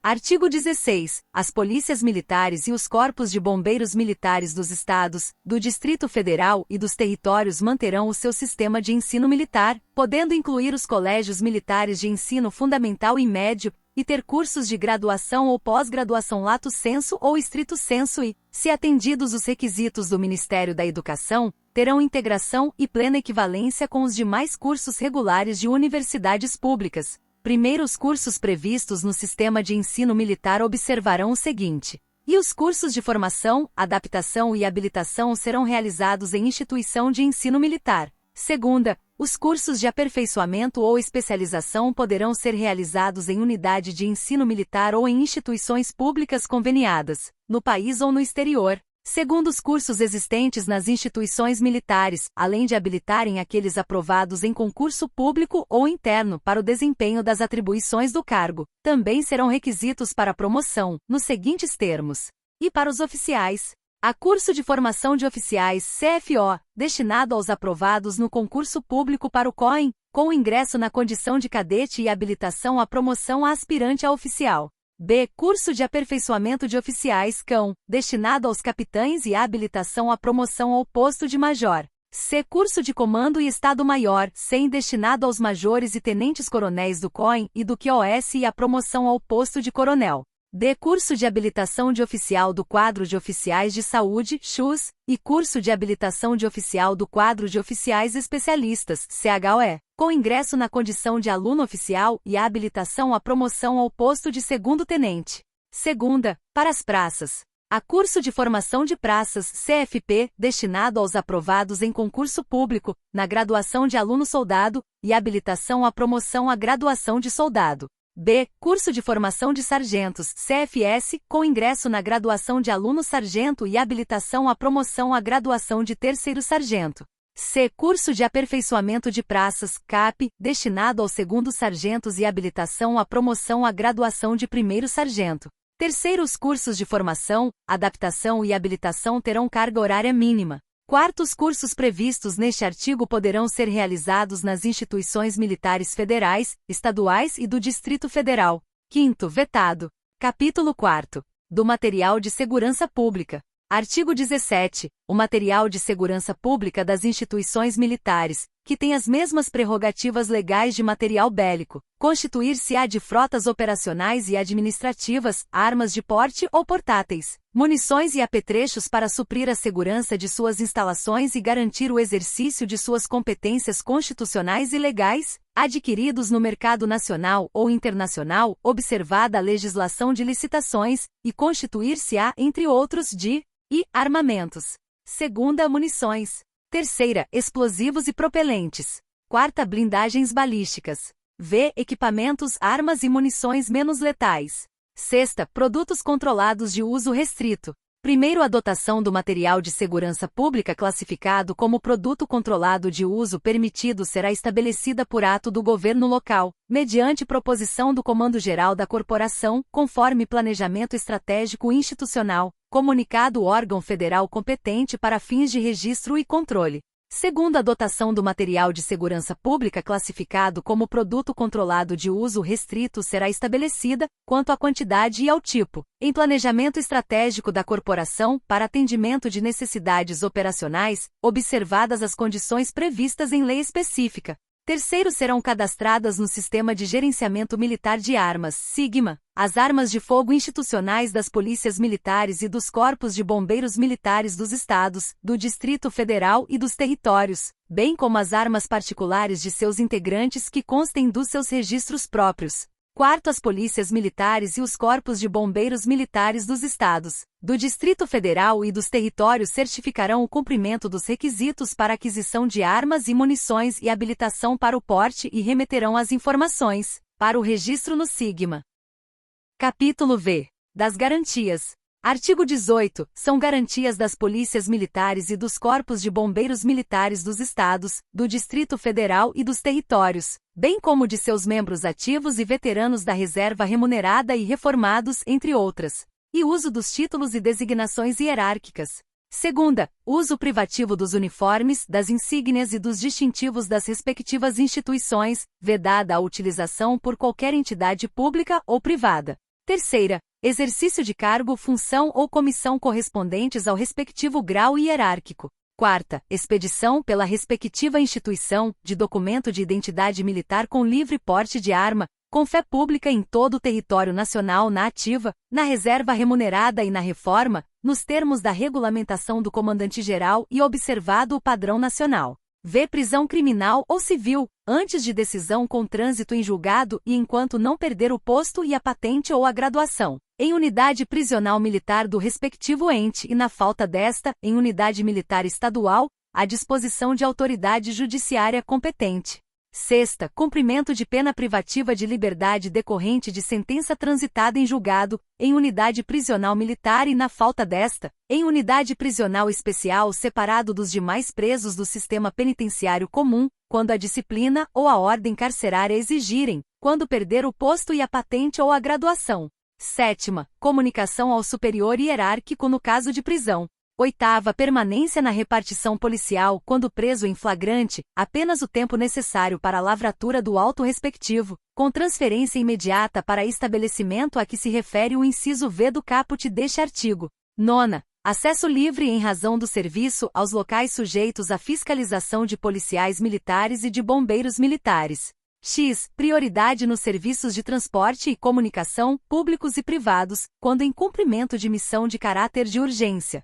Artigo 16. As polícias militares e os corpos de bombeiros militares dos estados, do Distrito Federal e dos territórios manterão o seu sistema de ensino militar, podendo incluir os colégios militares de ensino fundamental e médio, e ter cursos de graduação ou pós-graduação lato sensu ou estrito sensu e, se atendidos os requisitos do Ministério da Educação, terão integração e plena equivalência com os demais cursos regulares de universidades públicas. Primeiro, os cursos previstos no sistema de ensino militar observarão o seguinte: e os cursos de formação, adaptação e habilitação serão realizados em instituição de ensino militar. Segunda, os cursos de aperfeiçoamento ou especialização poderão ser realizados em unidade de ensino militar ou em instituições públicas conveniadas, no país ou no exterior. Segundo, os cursos existentes nas instituições militares, além de habilitarem aqueles aprovados em concurso público ou interno para o desempenho das atribuições do cargo, também serão requisitos para promoção, nos seguintes termos. E para os oficiais, há curso de formação de oficiais CFO, destinado aos aprovados no concurso público para o COEN, com ingresso na condição de cadete e habilitação à promoção a aspirante a oficial. B. Curso de aperfeiçoamento de oficiais CÃO, destinado aos capitães e habilitação à promoção ao posto de major. C. Curso de comando e estado-maior, SEM, destinado aos majores e tenentes-coronéis do COEN e do QoS e à promoção ao posto de coronel. D. Curso de habilitação de oficial do quadro de oficiais de saúde, CHUS, e curso de habilitação de oficial do quadro de oficiais especialistas, CHOE, com ingresso na condição de aluno oficial e a habilitação à promoção ao posto de segundo-tenente. Segunda, para as praças. Há curso de formação de praças, CFP, destinado aos aprovados em concurso público, na graduação de aluno-soldado, e habilitação à promoção à graduação de soldado. B. Curso de formação de sargentos, CFS, com ingresso na graduação de aluno-sargento e habilitação à promoção à graduação de terceiro-sargento. C. Curso de aperfeiçoamento de praças, CAP, destinado aos segundos-sargentos e habilitação à promoção à graduação de primeiro-sargento. Terceiro, os cursos de formação, adaptação e habilitação terão carga horária mínima. Quarto, os cursos previstos neste artigo poderão ser realizados nas instituições militares federais, estaduais e do Distrito Federal. Quinto, vetado. Capítulo 4. Do material de segurança pública. Artigo 17. O material de segurança pública das instituições militares, que tem as mesmas prerrogativas legais de material bélico, constituir-se-á de frotas operacionais e administrativas, armas de porte ou portáteis, munições e apetrechos para suprir a segurança de suas instalações e garantir o exercício de suas competências constitucionais e legais, adquiridos no mercado nacional ou internacional, observada a legislação de licitações, e constituir-se-á, entre outros, de armamentos. Segunda, munições. Terceira, explosivos e propelentes. Quarta, blindagens balísticas. Equipamentos, armas e munições menos letais. Sexta, produtos controlados de uso restrito. Primeiro, a dotação do material de segurança pública classificado como produto controlado de uso permitido será estabelecida por ato do governo local, mediante proposição do Comando-Geral da Corporação, conforme planejamento estratégico institucional, comunicado o órgão federal competente para fins de registro e controle. Segundo, a dotação do material de segurança pública classificado como produto controlado de uso restrito será estabelecida, quanto à quantidade e ao tipo, em planejamento estratégico da corporação para atendimento de necessidades operacionais, observadas as condições previstas em lei específica. Terceiro, serão cadastradas no Sistema de Gerenciamento Militar de Armas, SIGMA, as armas de fogo institucionais das polícias militares e dos corpos de bombeiros militares dos estados, do Distrito Federal e dos territórios, bem como as armas particulares de seus integrantes que constem dos seus registros próprios. Quarto, as polícias militares e os corpos de bombeiros militares dos estados, do Distrito Federal e dos territórios certificarão o cumprimento dos requisitos para aquisição de armas e munições e habilitação para o porte e remeterão as informações para o registro no SIGMA. Capítulo V. Das garantias. Artigo 18. São garantias das polícias militares e dos corpos de bombeiros militares dos estados, do Distrito Federal e dos territórios, bem como de seus membros ativos e veteranos da reserva remunerada e reformados, entre outras. E uso dos títulos e designações hierárquicas. Segunda, uso privativo dos uniformes, das insígnias e dos distintivos das respectivas instituições, vedada a utilização por qualquer entidade pública ou privada. Terceira, exercício de cargo, função ou comissão correspondentes ao respectivo grau hierárquico. Quarta, expedição pela respectiva instituição de documento de identidade militar com livre porte de arma, com fé pública em todo o território nacional na ativa, na reserva remunerada e na reforma, nos termos da regulamentação do comandante-geral e observado o padrão nacional. Prisão criminal ou civil, antes de decisão com trânsito em julgado e enquanto não perder o posto e a patente ou a graduação, em unidade prisional militar do respectivo ente e, na falta desta, em unidade militar estadual, à disposição de autoridade judiciária competente. Sexta, cumprimento de pena privativa de liberdade decorrente de sentença transitada em julgado, em unidade prisional militar e, na falta desta, em unidade prisional especial separado dos demais presos do sistema penitenciário comum, quando a disciplina ou a ordem carcerária exigirem, quando perder o posto e a patente ou a graduação. Sétima, comunicação ao superior hierárquico no caso de prisão. Oitava, permanência na repartição policial quando preso em flagrante, apenas o tempo necessário para a lavratura do auto respectivo, com transferência imediata para estabelecimento a que se refere o inciso V do caput deste artigo. Nona, acesso livre em razão do serviço aos locais sujeitos à fiscalização de policiais militares e de bombeiros militares. Prioridade nos serviços de transporte e comunicação, públicos e privados, quando em cumprimento de missão de caráter de urgência.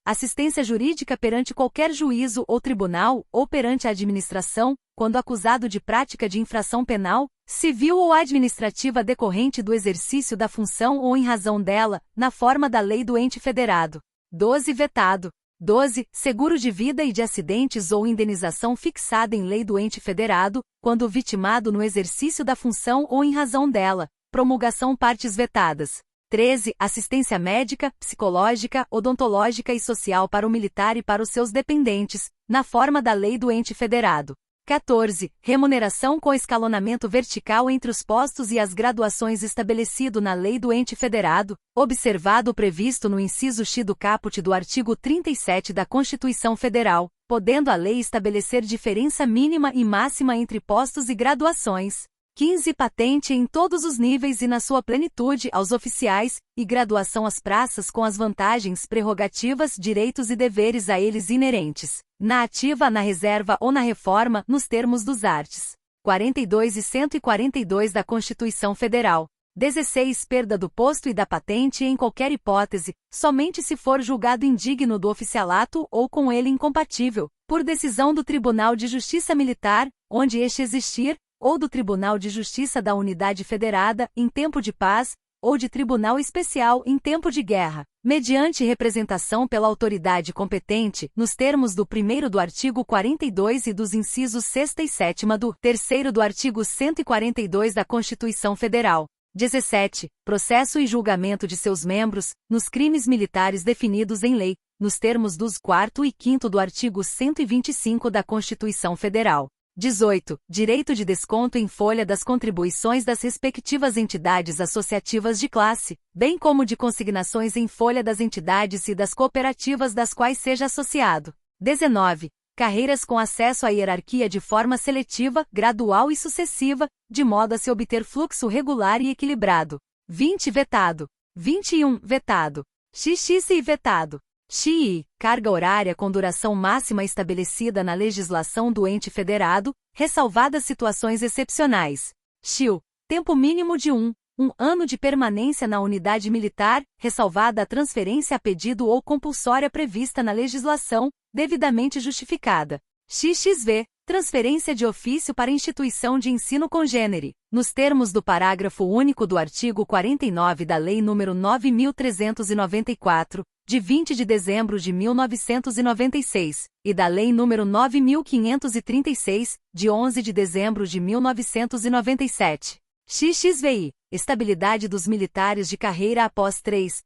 Assistência jurídica perante qualquer juízo ou tribunal, ou perante a administração, quando acusado de prática de infração penal, civil ou administrativa decorrente do exercício da função ou em razão dela, na forma da lei do ente federado. 12. Vetado. 12. Seguro de vida e de acidentes ou indenização fixada em lei do ente federado, quando vitimado no exercício da função ou em razão dela. Promulgação partes vetadas. 13. Assistência médica, psicológica, odontológica e social para o militar e para os seus dependentes, na forma da lei do ente federado. 14. Remuneração com escalonamento vertical entre os postos e as graduações estabelecido na Lei do Ente Federado, observado o previsto no inciso X do caput do artigo 37 da Constituição Federal, podendo a lei estabelecer diferença mínima e máxima entre postos e graduações. 15. Patente em todos os níveis e na sua plenitude aos oficiais, e graduação às praças com as vantagens, prerrogativas, direitos e deveres a eles inerentes, na ativa, na reserva ou na reforma, nos termos dos arts. 42 e 142 da Constituição Federal. 16. Perda do posto e da patente em qualquer hipótese, somente se for julgado indigno do oficialato ou com ele incompatível, por decisão do Tribunal de Justiça Militar, onde este existir, ou do Tribunal de Justiça da Unidade Federada, em tempo de paz, ou de Tribunal Especial em tempo de guerra, mediante representação pela autoridade competente, nos termos do 1º do artigo 42 e dos incisos 6º e 7º do 3º do artigo 142 da Constituição Federal. 17. Processo e julgamento de seus membros, nos crimes militares definidos em lei, nos termos dos 4º e 5º do artigo 125 da Constituição Federal. 18. Direito de desconto em folha das contribuições das respectivas entidades associativas de classe, bem como de consignações em folha das entidades e das cooperativas das quais seja associado. 19. Carreiras com acesso à hierarquia de forma seletiva, gradual e sucessiva, de modo a se obter fluxo regular e equilibrado. 20. Vetado. 21. Vetado. XX e vetado. XI, carga horária com duração máxima estabelecida na legislação do ente federado, ressalvadas situações excepcionais. XIL, tempo mínimo de 1 ano de permanência na unidade militar, ressalvada a transferência a pedido ou compulsória prevista na legislação, devidamente justificada. XXV, transferência de ofício para instituição de ensino congênere, nos termos do parágrafo único do artigo 49 da Lei nº 9.394, de 20 de dezembro de 1996, e da Lei nº 9.536, de 11 de dezembro de 1997. XXVI, estabilidade dos militares de carreira após 3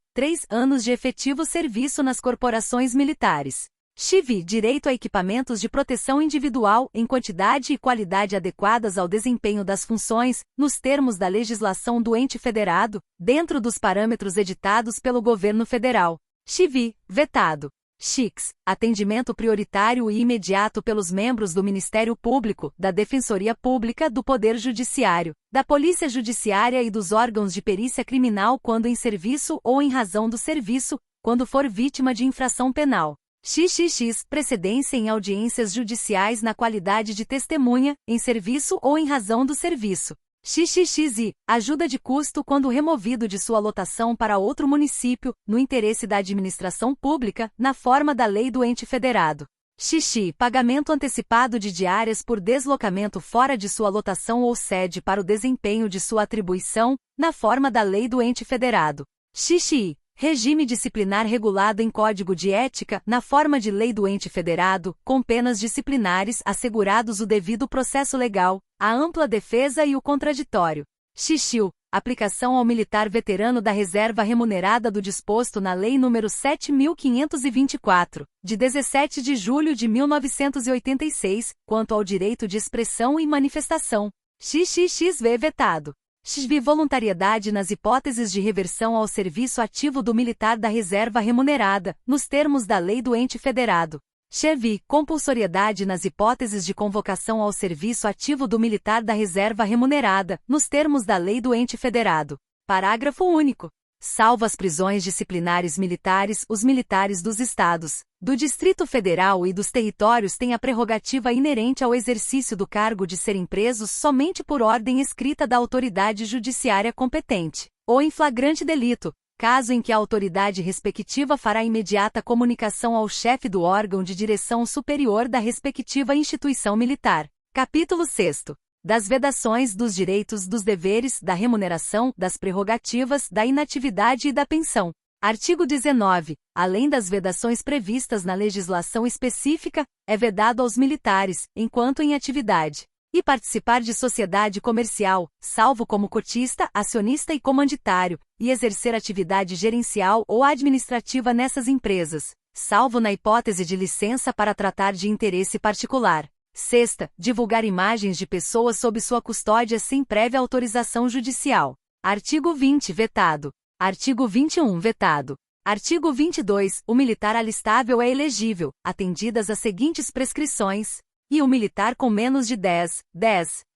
anos de efetivo serviço nas corporações militares. XIV, direito a equipamentos de proteção individual em quantidade e qualidade adequadas ao desempenho das funções, nos termos da legislação do ente federado, dentro dos parâmetros editados pelo governo federal. XIV, vetado. XIX, atendimento prioritário e imediato pelos membros do Ministério Público, da Defensoria Pública, do Poder Judiciário, da Polícia Judiciária e dos órgãos de perícia criminal quando em serviço ou em razão do serviço, quando for vítima de infração penal. XXX, precedência em audiências judiciais na qualidade de testemunha, em serviço ou em razão do serviço. XXXI, ajuda de custo quando removido de sua lotação para outro município, no interesse da administração pública, na forma da lei do ente federado. XXI, pagamento antecipado de diárias por deslocamento fora de sua lotação ou sede para o desempenho de sua atribuição, na forma da lei do ente federado. XXI, regime disciplinar regulado em Código de Ética, na forma de lei do ente federado, com penas disciplinares assegurados o devido processo legal, a ampla defesa e o contraditório. XXIL, aplicação ao militar veterano da reserva remunerada do disposto na Lei nº 7.524, de 17 de julho de 1986, quanto ao direito de expressão e manifestação. XXXV vetado. XV voluntariedade nas hipóteses de reversão ao serviço ativo do militar da reserva remunerada, nos termos da lei do ente federado. XV compulsoriedade nas hipóteses de convocação ao serviço ativo do militar da reserva remunerada, nos termos da lei do ente federado. Parágrafo único. Salvo as prisões disciplinares militares, os militares dos estados, do Distrito Federal e dos territórios têm a prerrogativa inerente ao exercício do cargo de serem presos somente por ordem escrita da autoridade judiciária competente, ou em flagrante delito, caso em que a autoridade respectiva fará imediata comunicação ao chefe do órgão de direção superior da respectiva instituição militar. Capítulo 6º. Das vedações, dos direitos, dos deveres, da remuneração, das prerrogativas, da inatividade e da pensão. Artigo 19. Além das vedações previstas na legislação específica, é vedado aos militares, enquanto em atividade, e participar de sociedade comercial, salvo como cotista, acionista e comanditário, e exercer atividade gerencial ou administrativa nessas empresas, salvo na hipótese de licença para tratar de interesse particular. Sexta, divulgar imagens de pessoas sob sua custódia sem prévia autorização judicial. Artigo 20, vetado. Artigo 21, vetado. Artigo 22, o militar alistável é elegível, atendidas as seguintes prescrições, e o militar com menos de 10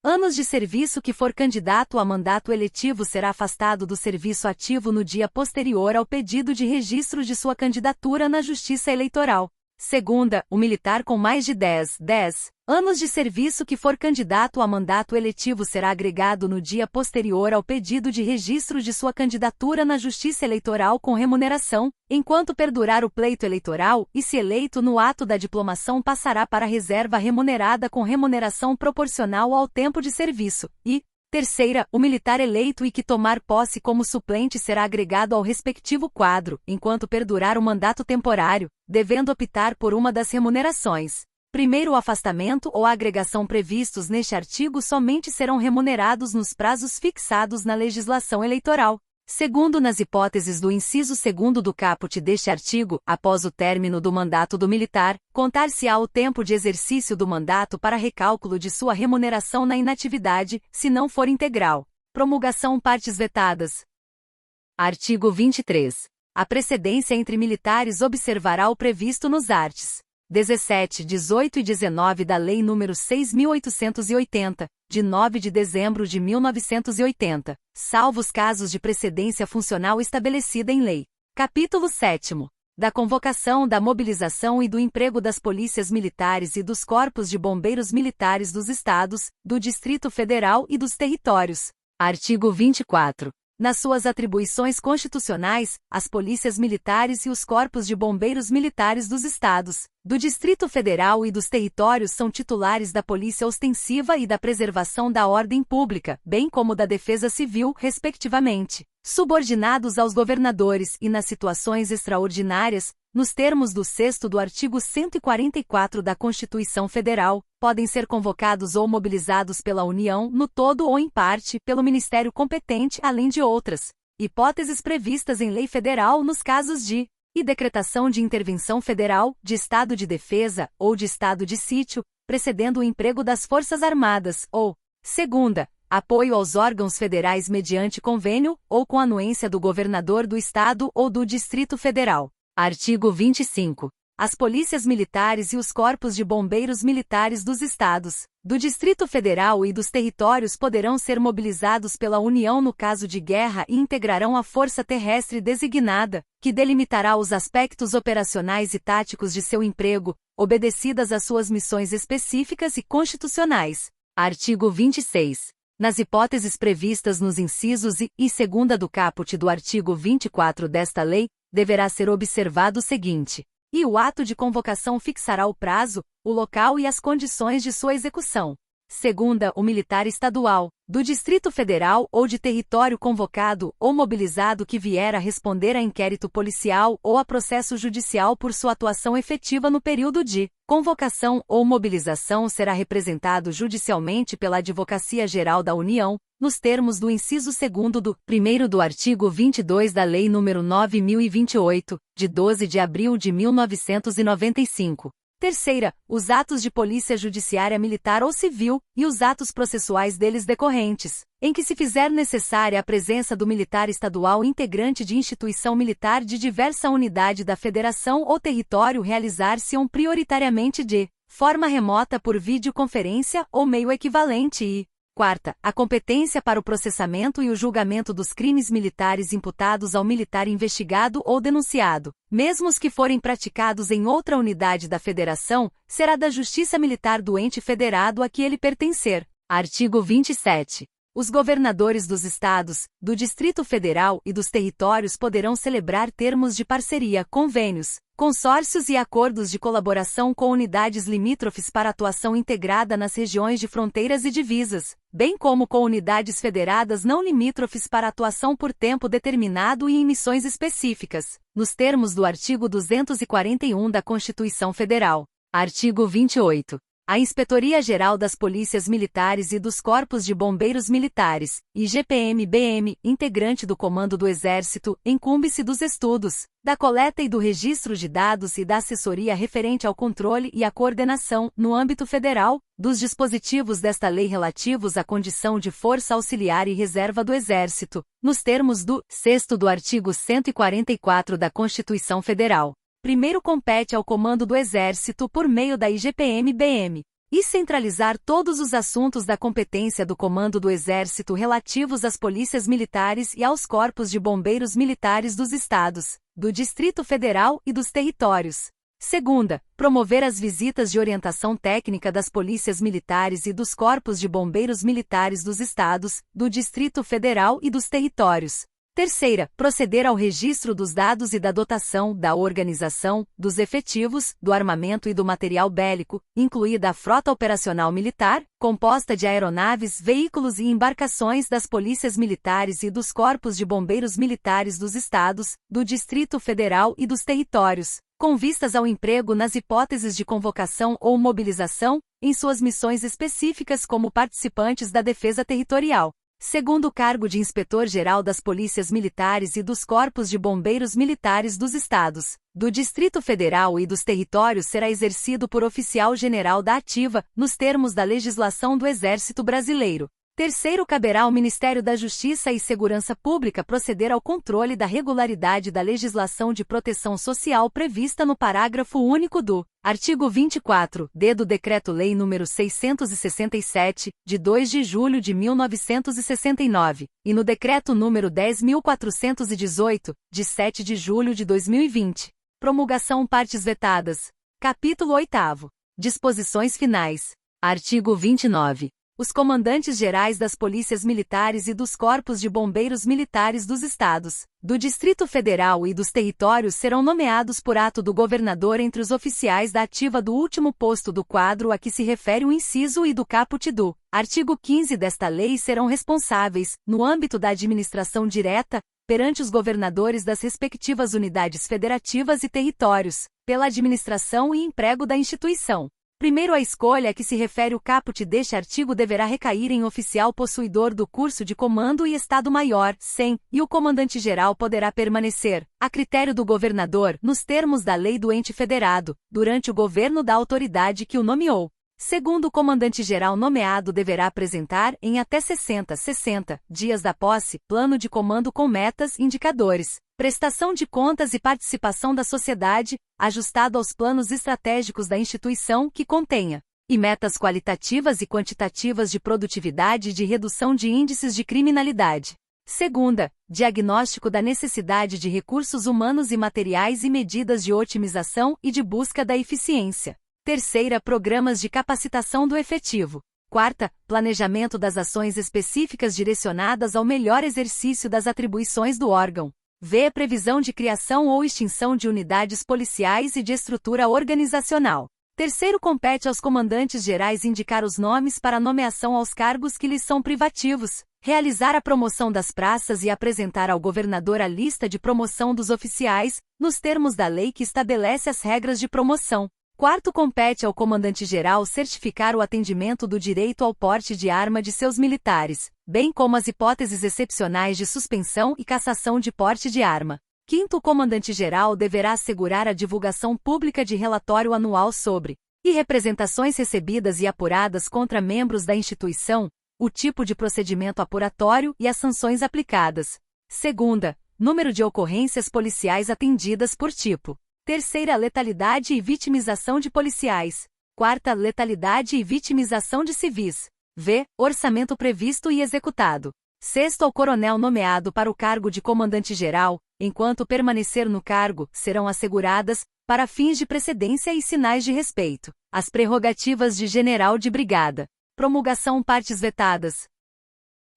anos de serviço que for candidato a mandato eletivo será afastado do serviço ativo no dia posterior ao pedido de registro de sua candidatura na Justiça Eleitoral. Segunda, o militar com mais de 10 anos de serviço que for candidato a mandato eletivo será agregado no dia posterior ao pedido de registro de sua candidatura na Justiça Eleitoral com remuneração, enquanto perdurar o pleito eleitoral, e se eleito no ato da diplomação passará para a reserva remunerada com remuneração proporcional ao tempo de serviço, e, terceira, o militar eleito e que tomar posse como suplente será agregado ao respectivo quadro, enquanto perdurar o mandato temporário, devendo optar por uma das remunerações. Primeiro, o afastamento ou a agregação previstos neste artigo somente serão remunerados nos prazos fixados na legislação eleitoral. Segundo, nas hipóteses do inciso 2º do caput deste artigo, após o término do mandato do militar, contar-se-á o tempo de exercício do mandato para recálculo de sua remuneração na inatividade, se não for integral. Promulgação partes vetadas. Artigo 23. A precedência entre militares observará o previsto nos arts. 17, 18 e 19 da Lei nº 6.880, de 9 de dezembro de 1980, salvo os casos de precedência funcional estabelecida em lei. Capítulo 7º. Da convocação, da mobilização e do emprego das polícias militares e dos corpos de bombeiros militares dos Estados, do Distrito Federal e dos territórios. Artigo 24. Nas suas atribuições constitucionais, as polícias militares e os corpos de bombeiros militares dos Estados, do Distrito Federal e dos territórios são titulares da polícia ostensiva e da preservação da ordem pública, bem como da defesa civil, respectivamente, subordinados aos governadores e, nas situações extraordinárias, nos termos do 6º do artigo 144 da Constituição Federal, podem ser convocados ou mobilizados pela União, no todo ou em parte, pelo Ministério competente, além de outras hipóteses previstas em lei federal nos casos de e decretação de intervenção federal, de estado de defesa ou de estado de sítio, precedendo o emprego das Forças Armadas, ou, segunda, apoio aos órgãos federais mediante convênio ou com anuência do governador do estado ou do Distrito Federal. Artigo 25. As polícias militares e os corpos de bombeiros militares dos Estados, do Distrito Federal e dos territórios poderão ser mobilizados pela União no caso de guerra e integrarão a força terrestre designada, que delimitará os aspectos operacionais e táticos de seu emprego, obedecidas às suas missões específicas e constitucionais. Artigo 26. Nas hipóteses previstas nos incisos e segunda do caput do artigo 24 desta lei, deverá ser observado o seguinte: e o ato de convocação fixará o prazo, o local e as condições de sua execução. Segunda, o militar estadual, do Distrito Federal ou de território convocado ou mobilizado que vier a responder a inquérito policial ou a processo judicial por sua atuação efetiva no período de convocação ou mobilização será representado judicialmente pela Advocacia Geral da União, nos termos do inciso 2º do 1º do artigo 22 da Lei nº 9.028, de 12 de abril de 1995. Terceira, os atos de polícia judiciária militar ou civil, e os atos processuais deles decorrentes, em que se fizer necessária a presença do militar estadual integrante de instituição militar de diversa unidade da federação ou território realizar-se-ão prioritariamente de forma remota por videoconferência ou meio equivalente e, quarta, a competência para o processamento e o julgamento dos crimes militares imputados ao militar investigado ou denunciado, mesmo os que forem praticados em outra unidade da Federação, será da Justiça Militar do ente federado a que ele pertencer. Artigo 27. Os governadores dos estados, do Distrito Federal e dos territórios poderão celebrar termos de parceria, convênios, consórcios e acordos de colaboração com unidades limítrofes para atuação integrada nas regiões de fronteiras e divisas, bem como com unidades federadas não limítrofes para atuação por tempo determinado e em missões específicas, nos termos do artigo 241 da Constituição Federal. Artigo 28. A Inspetoria-Geral das Polícias Militares e dos Corpos de Bombeiros Militares, IGPM-BM, integrante do Comando do Exército, incumbe-se dos estudos, da coleta e do registro de dados e da assessoria referente ao controle e à coordenação, no âmbito federal, dos dispositivos desta lei relativos à condição de força auxiliar e reserva do Exército, nos termos do 6º do artigo 144 da Constituição Federal. Primeiro compete ao Comando do Exército por meio da IGPM-BM, e centralizar todos os assuntos da competência do Comando do Exército relativos às polícias militares e aos corpos de bombeiros militares dos estados, do Distrito Federal e dos territórios. Segunda, promover as visitas de orientação técnica das polícias militares e dos corpos de bombeiros militares dos estados, do Distrito Federal e dos territórios. Terceira, proceder ao registro dos dados e da dotação, da organização, dos efetivos, do armamento e do material bélico, incluída a frota operacional militar, composta de aeronaves, veículos e embarcações das polícias militares e dos corpos de bombeiros militares dos estados, do Distrito Federal e dos territórios, com vistas ao emprego nas hipóteses de convocação ou mobilização, em suas missões específicas como participantes da defesa territorial. Segundo o cargo de Inspetor-Geral das Polícias Militares e dos Corpos de Bombeiros Militares dos Estados, do Distrito Federal e dos Territórios será exercido por oficial-general da ativa, nos termos da legislação do Exército Brasileiro. Terceiro, caberá ao Ministério da Justiça e Segurança Pública proceder ao controle da regularidade da legislação de proteção social prevista no parágrafo único do artigo 24-d do Decreto-Lei nº 667, de 2 de julho de 1969, e no Decreto nº 10.418, de 7 de julho de 2020. Promulgação partes vetadas. Capítulo 8º. Disposições finais. Artigo 29. Os comandantes gerais das polícias militares e dos corpos de bombeiros militares dos estados, do Distrito Federal e dos territórios serão nomeados por ato do governador entre os oficiais da ativa do último posto do quadro a que se refere o inciso e do caput do artigo 15 desta lei serão responsáveis, no âmbito da administração direta, perante os governadores das respectivas unidades federativas e territórios, pela administração e emprego da instituição. Primeiro, a escolha a que se refere o caput deste artigo deverá recair em oficial possuidor do curso de Comando e Estado-Maior, (SEM), e o comandante-geral poderá permanecer, a critério do governador, nos termos da lei do ente federado, durante o governo da autoridade que o nomeou. Segundo, o comandante-geral nomeado deverá apresentar, em até 60 dias da posse, plano de comando com metas, indicadores, prestação de contas e participação da sociedade, ajustado aos planos estratégicos da instituição que contenha, e metas qualitativas e quantitativas de produtividade e de redução de índices de criminalidade. Segunda, diagnóstico da necessidade de recursos humanos e materiais e medidas de otimização e de busca da eficiência. Terceira, programas de capacitação do efetivo. Quarta, planejamento das ações específicas direcionadas ao melhor exercício das atribuições do órgão. V. Previsão de criação ou extinção de unidades policiais e de estrutura organizacional. Terceiro, compete aos comandantes gerais indicar os nomes para nomeação aos cargos que lhes são privativos, realizar a promoção das praças e apresentar ao governador a lista de promoção dos oficiais, nos termos da lei que estabelece as regras de promoção. Quarto, compete ao comandante-geral certificar o atendimento do direito ao porte de arma de seus militares, bem como as hipóteses excepcionais de suspensão e cassação de porte de arma. Quinto, o comandante-geral deverá assegurar a divulgação pública de relatório anual sobre e representações recebidas e apuradas contra membros da instituição, o tipo de procedimento apuratório e as sanções aplicadas. Segunda, número de ocorrências policiais atendidas por tipo. Terceira, letalidade e vitimização de policiais. Quarta, letalidade e vitimização de civis. V. Orçamento previsto e executado. Sexto, ao coronel nomeado para o cargo de comandante-geral, enquanto permanecer no cargo, serão asseguradas, para fins de precedência e sinais de respeito, as prerrogativas de general de brigada. Promulgação partes vetadas.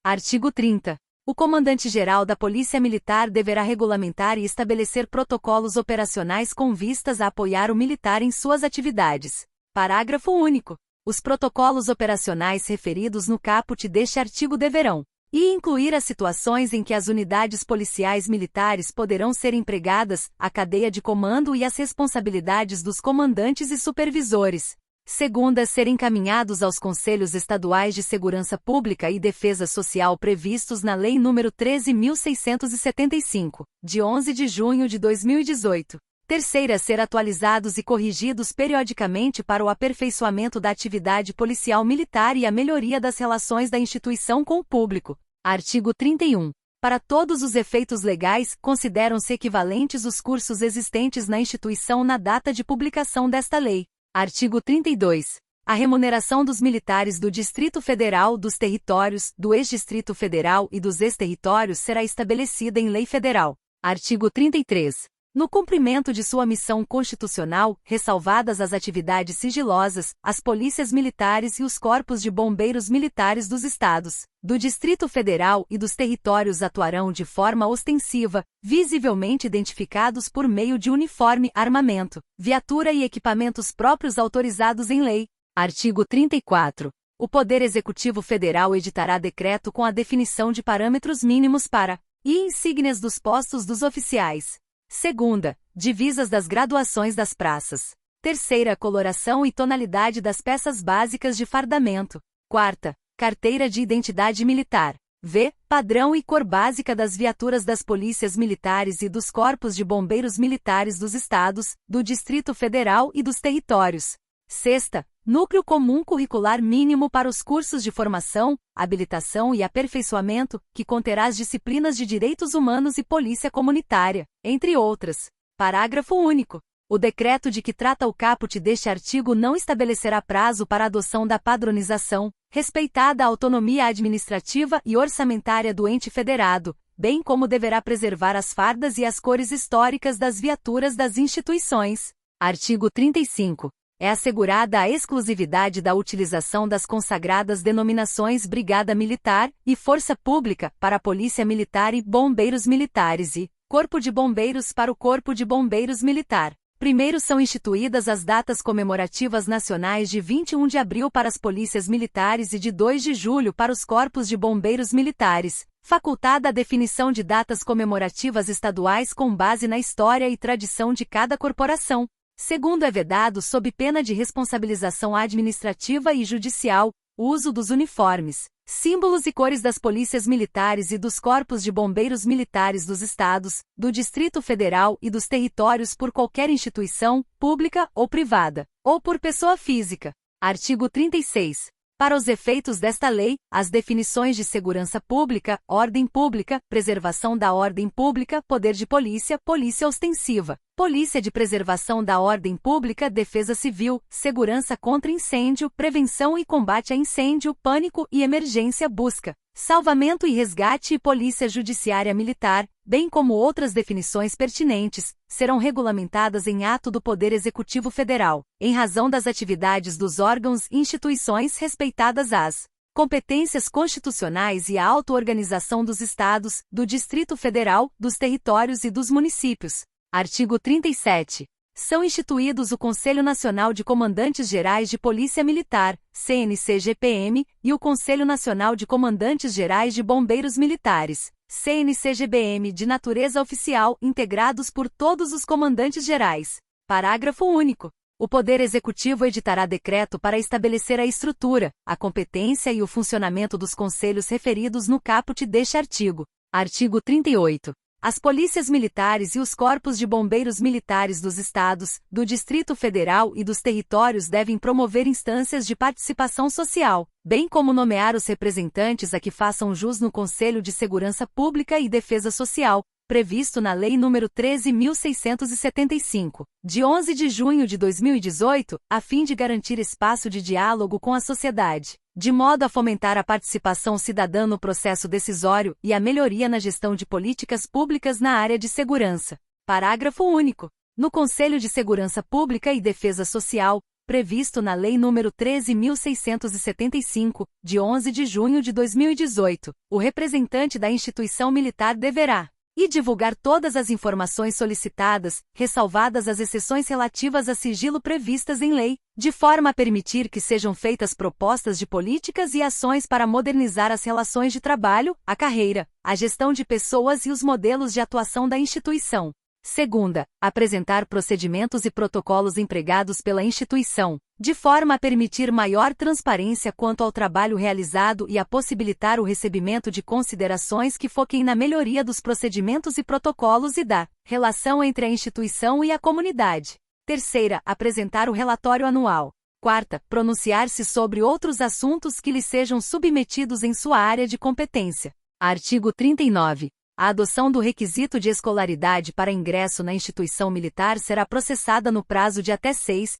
Artigo 30. O comandante-geral da Polícia Militar deverá regulamentar e estabelecer protocolos operacionais com vistas a apoiar o militar em suas atividades. Parágrafo único. Os protocolos operacionais referidos no caput deste artigo deverão e incluir as situações em que as unidades policiais militares poderão ser empregadas, a cadeia de comando e as responsabilidades dos comandantes e supervisores. Segunda, ser encaminhados aos Conselhos Estaduais de Segurança Pública e Defesa Social previstos na Lei nº 13.675, de 11 de junho de 2018. Terceira, ser atualizados e corrigidos periodicamente para o aperfeiçoamento da atividade policial militar e a melhoria das relações da instituição com o público. Artigo 31. Para todos os efeitos legais, consideram-se equivalentes os cursos existentes na instituição na data de publicação desta lei. Artigo 32. A remuneração dos militares do Distrito Federal, dos territórios, do ex-Distrito Federal e dos ex-territórios será estabelecida em lei federal. Artigo 33. No cumprimento de sua missão constitucional, ressalvadas as atividades sigilosas, as polícias militares e os corpos de bombeiros militares dos estados, do Distrito Federal e dos territórios atuarão de forma ostensiva, visivelmente identificados por meio de uniforme, armamento, viatura e equipamentos próprios autorizados em lei. Artigo 34. O Poder Executivo Federal editará decreto com a definição de parâmetros mínimos para e insígnias dos postos dos oficiais. Segunda, divisas das graduações das praças. Terceira, coloração e tonalidade das peças básicas de fardamento. Quarta, carteira de identidade militar. V, padrão e cor básica das viaturas das polícias militares e dos corpos de bombeiros militares dos estados, do Distrito Federal e dos territórios. Sexta, núcleo comum curricular mínimo para os cursos de formação, habilitação e aperfeiçoamento, que conterá as disciplinas de direitos humanos e polícia comunitária, entre outras. Parágrafo único. O decreto de que trata o caput deste artigo não estabelecerá prazo para a adoção da padronização, respeitada a autonomia administrativa e orçamentária do ente federado, bem como deverá preservar as fardas e as cores históricas das viaturas das instituições. Artigo 35. É assegurada a exclusividade da utilização das consagradas denominações Brigada Militar e Força Pública para a Polícia Militar e Bombeiros Militares e Corpo de Bombeiros para o Corpo de Bombeiros Militar. Primeiro são instituídas as datas comemorativas nacionais de 21 de abril para as polícias militares e de 2 de julho para os corpos de bombeiros militares, facultada a definição de datas comemorativas estaduais com base na história e tradição de cada corporação. Segundo, é vedado, sob pena de responsabilização administrativa e judicial, o uso dos uniformes, símbolos e cores das polícias militares e dos corpos de bombeiros militares dos estados, do Distrito Federal e dos territórios por qualquer instituição, pública ou privada, ou por pessoa física. Artigo 36. Para os efeitos desta lei, as definições de segurança pública, ordem pública, preservação da ordem pública, poder de polícia, polícia ostensiva, polícia de preservação da ordem pública, defesa civil, segurança contra incêndio, prevenção e combate a incêndio, pânico e emergência, busca, salvamento e resgate e polícia judiciária militar, bem como outras definições pertinentes, serão regulamentadas em ato do Poder Executivo Federal, em razão das atividades dos órgãos e instituições respeitadas as competências constitucionais e a auto-organização dos estados, do Distrito Federal, dos territórios e dos municípios. Artigo 37. São instituídos o Conselho Nacional de Comandantes Gerais de Polícia Militar, CNCGPM, e o Conselho Nacional de Comandantes Gerais de Bombeiros Militares, CNCGBM, de natureza oficial, integrados por todos os comandantes gerais. Parágrafo único. O Poder Executivo editará decreto para estabelecer a estrutura, a competência e o funcionamento dos conselhos referidos no caput deste artigo. Artigo 38. As polícias militares e os corpos de bombeiros militares dos estados, do Distrito Federal e dos territórios devem promover instâncias de participação social, bem como nomear os representantes a que façam jus no Conselho de Segurança Pública e Defesa Social, previsto na Lei nº 13.675, de 11 de junho de 2018, a fim de garantir espaço de diálogo com a sociedade, de modo a fomentar a participação cidadã no processo decisório e a melhoria na gestão de políticas públicas na área de segurança. Parágrafo único. No Conselho de Segurança Pública e Defesa Social, previsto na Lei nº 13.675, de 11 de junho de 2018, o representante da instituição militar deverá e divulgar todas as informações solicitadas, ressalvadas as exceções relativas a sigilo previstas em lei, de forma a permitir que sejam feitas propostas de políticas e ações para modernizar as relações de trabalho, a carreira, a gestão de pessoas e os modelos de atuação da instituição. Segunda, apresentar procedimentos e protocolos empregados pela instituição, de forma a permitir maior transparência quanto ao trabalho realizado e a possibilitar o recebimento de considerações que foquem na melhoria dos procedimentos e protocolos e da relação entre a instituição e a comunidade. Terceira, apresentar o relatório anual. Quarta, pronunciar-se sobre outros assuntos que lhe sejam submetidos em sua área de competência. Artigo 39. A adoção do requisito de escolaridade para ingresso na instituição militar será processada no prazo de até 6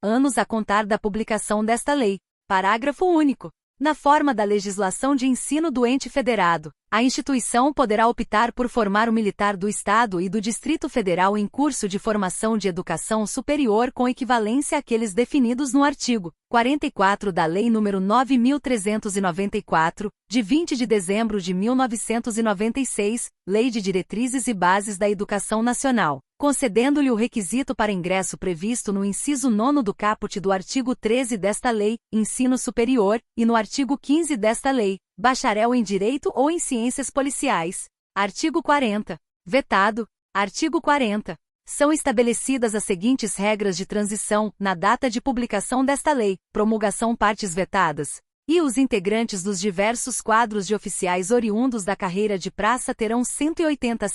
anos a contar da publicação desta lei. Parágrafo único. Na forma da legislação de ensino do ente federado, a instituição poderá optar por formar o militar do Estado e do Distrito Federal em curso de formação de educação superior com equivalência àqueles definidos no artigo 44 da Lei nº 9.394, de 20 de dezembro de 1996, Lei de Diretrizes e Bases da Educação Nacional, concedendo-lhe o requisito para ingresso previsto no inciso 9º do caput do artigo 13 desta lei, ensino superior, e no artigo 15 desta lei, bacharel em Direito ou em Ciências Policiais. Artigo 40. Vetado. Artigo 40. São estabelecidas as seguintes regras de transição, na data de publicação desta lei, promulgação partes vetadas. E os integrantes dos diversos quadros de oficiais oriundos da carreira de praça terão 180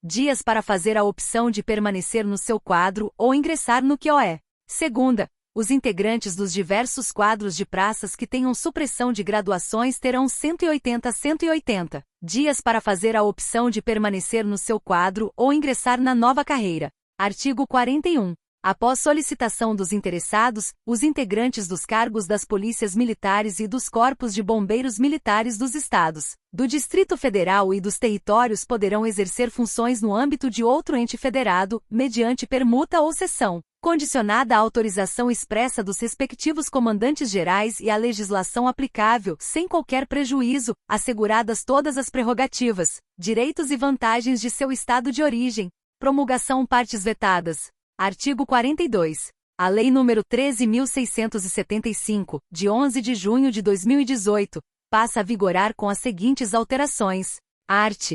dias para fazer a opção de permanecer no seu quadro ou ingressar no QOE. Segunda, os integrantes dos diversos quadros de praças que tenham supressão de graduações terão 180 dias para fazer a opção de permanecer no seu quadro ou ingressar na nova carreira. Artigo 41. Após solicitação dos interessados, os integrantes dos cargos das polícias militares e dos corpos de bombeiros militares dos estados, do Distrito Federal e dos territórios poderão exercer funções no âmbito de outro ente federado, mediante permuta ou cessão, condicionada à autorização expressa dos respectivos comandantes gerais e à legislação aplicável, sem qualquer prejuízo, asseguradas todas as prerrogativas, direitos e vantagens de seu estado de origem. Promulgação partes vetadas. Artigo 42. A Lei nº 13.675, de 11 de junho de 2018, passa a vigorar com as seguintes alterações. Art.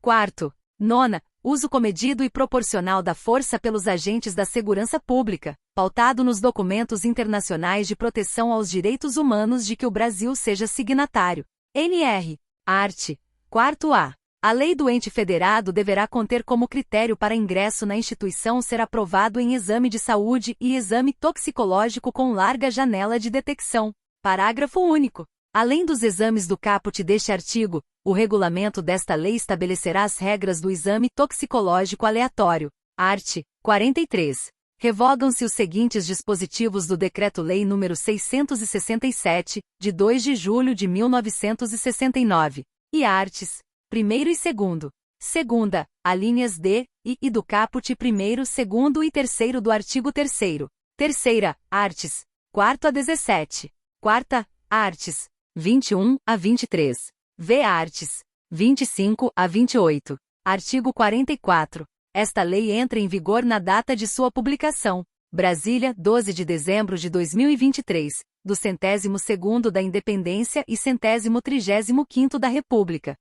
4º. Nona. Uso comedido e proporcional da força pelos agentes da segurança pública, pautado nos documentos internacionais de proteção aos direitos humanos de que o Brasil seja signatário. NR. Art. 4º-A. A lei do ente federado deverá conter como critério para ingresso na instituição ser aprovado em exame de saúde e exame toxicológico com larga janela de detecção. Parágrafo único. Além dos exames do caput deste artigo, o regulamento desta lei estabelecerá as regras do exame toxicológico aleatório. Art. 43. Revogam-se os seguintes dispositivos do Decreto-Lei nº 667, de 2 de julho de 1969. E arts. 1º e 2º. Segunda, alíneas D e do caput 1º, 2º e 3º do artigo 3º. Terceira, arts. 4 a 17. Quarta, arts. 21 a 23. V arts. 25 a 28. Artigo 44. Esta lei entra em vigor na data de sua publicação. Brasília, 12 de dezembro de 2023, do 102º da Independência e 135º da República.